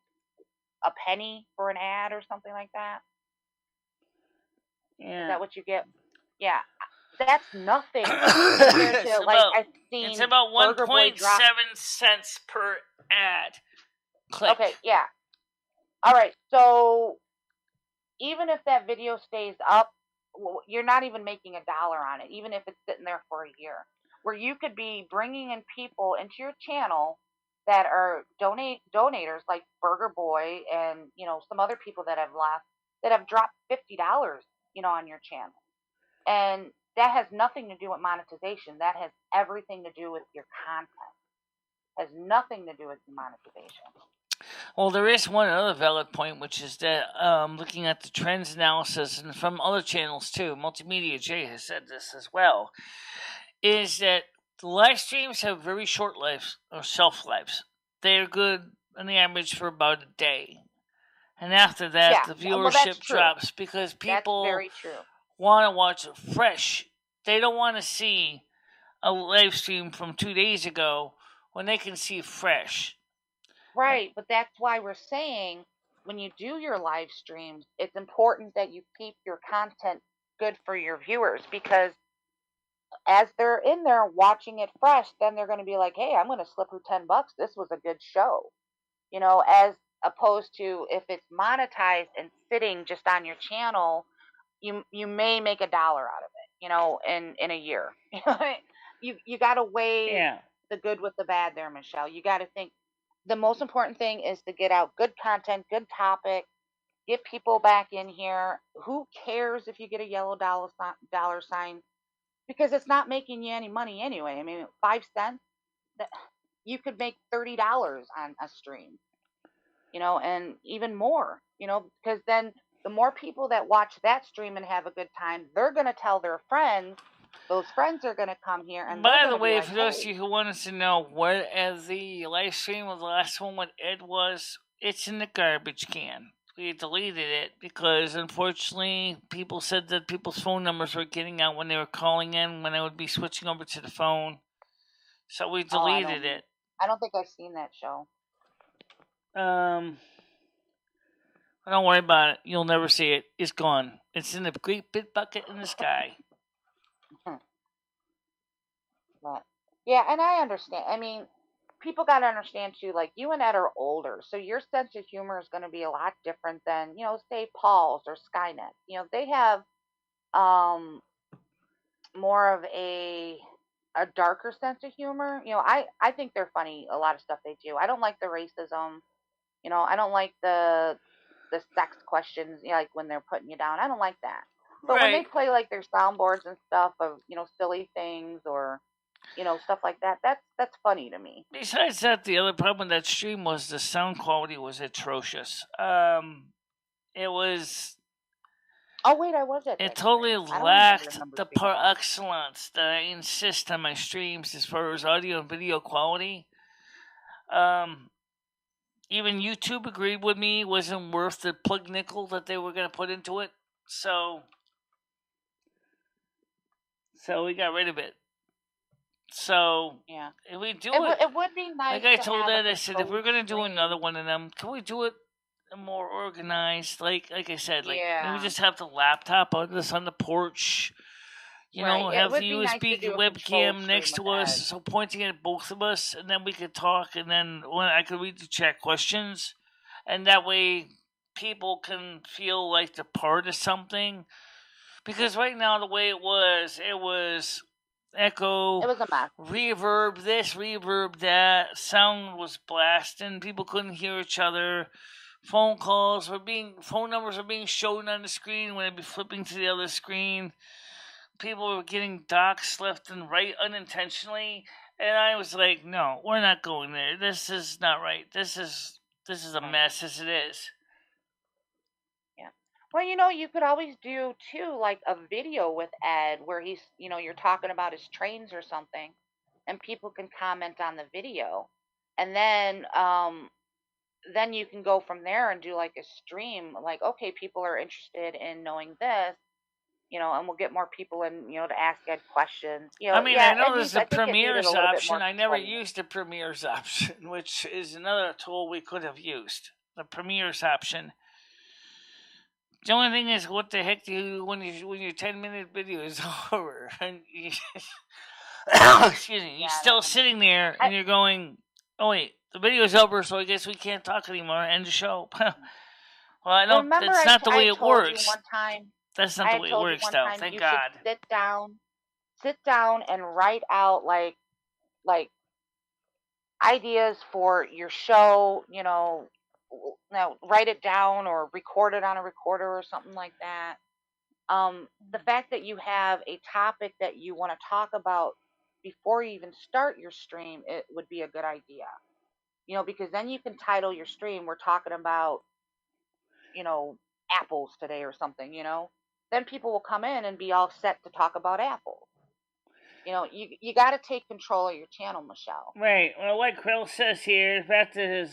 a penny for an ad or something like that? Yeah. Is that what you get? Yeah. That's nothing compared to I've seen. It's about 1.7 cents per ad. Click. Okay, yeah. All right, so even if that video stays up, you're not even making $1 on it, even if it's sitting there for a year, where you could be bringing in people into your channel that are donators like Burger Boy and some other people that have left that have dropped $50 on your channel, and that has nothing to do with monetization. That has everything to do with your content. Has nothing to do with your monetization. Well, there is one other valid point, which is that looking at the trends analysis and from other channels too, Multimedia J has said this as well, is that the live streams have very short lives or shelf lives. They're good on the average for about a day. And after that, the viewership drops because people want to watch it fresh. They don't want to see a live stream from 2 days ago when they can see fresh. Right, but that's why we're saying when you do your live streams, it's important that you keep your content good for your viewers, because as they're in there watching it fresh, then they're going to be like, hey, I'm going to slip you $10. This was a good show. As opposed to if it's monetized and sitting just on your channel, you may make $1 out of it, in a year. You got to weigh the good with the bad there, Michelle. You got to think the most important thing is to get out good content, good topic, get people back in here. Who cares if you get a yellow dollar sign? Because it's not making you any money anyway. I mean, 5 cents, you could make $30 on a stream, and even more, because then the more people that watch that stream and have a good time, they're going to tell their friends. Those friends are going to come here. And by the way, for those of you who want to know what the live stream of the last one, what Ed was, it's in the garbage can. We deleted it because unfortunately people said that people's phone numbers were getting out when they were calling in when I would be switching over to the phone. So we deleted it. I don't think I've seen that show. Don't worry about it. You'll never see it. It's gone. It's in the great big bucket in the sky. But, yeah, and I understand. I mean, people got to understand too, like you and Ed are older, so your sense of humor is going to be a lot different than, say Paul's or Skynet. They have more of a darker sense of humor. I think they're funny, a lot of stuff they do. I don't like the racism. I don't like the sex questions, like when they're putting you down. I don't like that. But when they play like their soundboards and stuff of, silly things or stuff like that, that's funny to me. Besides that, the other problem with that stream was the sound quality was atrocious. It was. Oh wait, I was at that. It totally lacked the par excellence that I insist on my streams as far as audio and video quality. Even YouTube agreed with me it wasn't worth the plug nickel that they were going to put into it. So we got rid of it. So yeah, if we do it would be nice. Like I told Ed, I said, if we're going to do another one of them, can we do it more organized? Like I said, we just have the laptop on this on the porch. Have the USB webcam next to us, so pointing at both of us, and then we could talk, and then when I could read the chat questions, and that way people can feel like they're part of something. Because right now, the way it was echo, it was a mess. Reverb this, reverb that, sound was blasting, people couldn't hear each other. Phone numbers were being shown on the screen when I'd be flipping to the other screen. People were getting doxxed left and right unintentionally, and I was like, no, we're not going there. This is not right. This is a mess as it is. Yeah. Well, you could always do too, like a video with Ed where he's, you're talking about his trains or something, and people can comment on the video, and then you can go from there and do like a stream. Like, okay, people are interested in knowing this. And we'll get more people in, to ask Ed questions. I mean, I know there's the premieres option. I never used the premieres option, which is another tool we could have used. The premieres option. The only thing is, what the heck do you when your 10-minute video is over and excuse me, you're still sitting there and you're going, oh wait, the video's over, so I guess we can't talk anymore. End the show. Well, I don't. That's not the way it works. One time. That's not the way it works, though. Thank God. Sit down, and write out like ideas for your show, now write it down or record it on a recorder or something like that. The fact that you have a topic that you want to talk about before you even start your stream, it would be a good idea. Because then you can title your stream, we're talking about, apples today or something, then people will come in and be all set to talk about apples. You got to take control of your channel, Michelle. Right. Well, like Krill says here, the fact that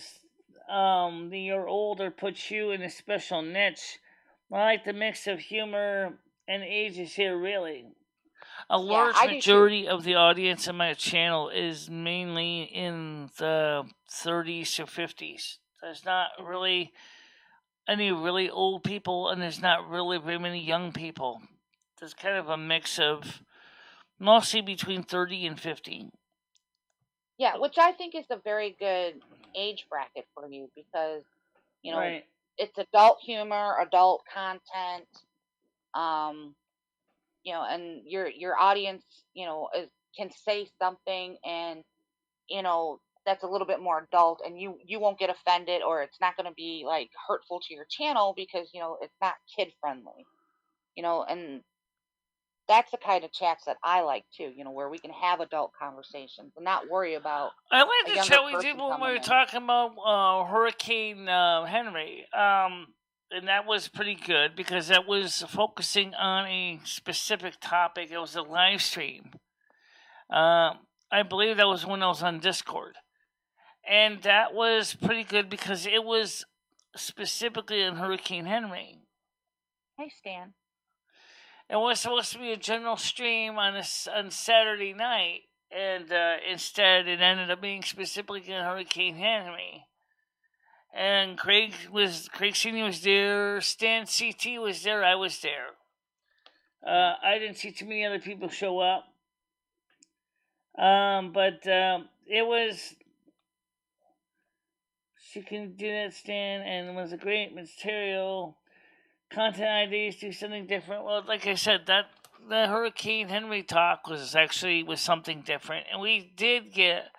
you're older puts you in a special niche. I like the mix of humor and ages here, really. A large majority of the audience in my channel is mainly in the 30s to 50s. There's not really any really old people, and there's not really very many young people. There's kind of a mix of mostly between 30 and 50. Yeah, which I think is a very good age bracket for you because, right. It's adult humor, adult content, and your audience, can say something and, that's a little bit more adult, and you won't get offended, or it's not going to be like hurtful to your channel because, it's not kid friendly, and that's the kind of chats that I like too, where we can have adult conversations and not worry about. I like the chat we did when we were talking about Hurricane Henry. And that was pretty good because that was focusing on a specific topic. It was a live stream. I believe that was when I was on Discord. And that was pretty good because it was specifically on Hurricane Henry. Hey, Stan. It was supposed to be a general stream on Saturday night, and instead it ended up being specifically on Hurricane Henry. And Craig Senior was there, Stan CT was there, I was there. I didn't see too many other people show up, but it was. She can do that, Stan, and it was a great material. Content IDs do something different. Well, like I said, the Hurricane Henry talk was something different, and we did get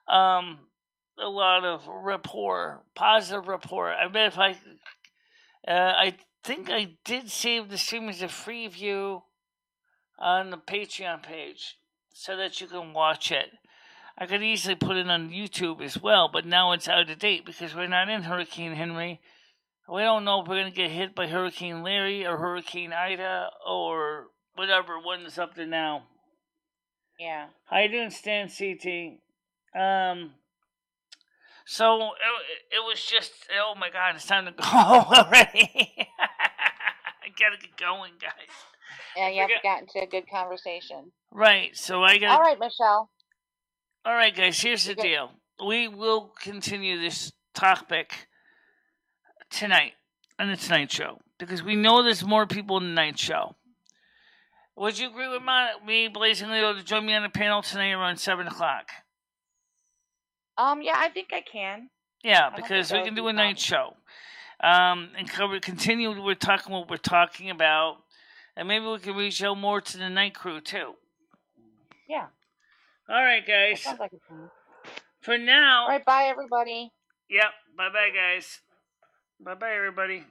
a lot of positive rapport. I bet if I think I did save the stream as a free view on the Patreon page so that you can watch it. I could easily put it on YouTube as well, but now it's out of date because we're not in Hurricane Henry. We don't know if we're going to get hit by Hurricane Larry or Hurricane Ida or whatever one's up to now. Yeah. How you doing, Stan CT? So it was just, oh my God, it's time to go already. I gotta get going, guys. Yeah, you have to get into a good conversation. Right, so I gotta... All right, Michelle. All right, guys, here's the deal. We will continue this topic tonight on the Tonight Show because we know there's more people in the night show. Would you agree with me, Blazing Leo, to join me on the panel tonight around 7 o'clock? Yeah, I think I can. Yeah, because we can do a night show. And continue what we're talking about, and maybe we can reach out more to the night crew too. Yeah. All right, guys. That sounds like a plan. For now. All right, bye, everybody. Yep. Bye-bye, guys. Bye-bye, everybody.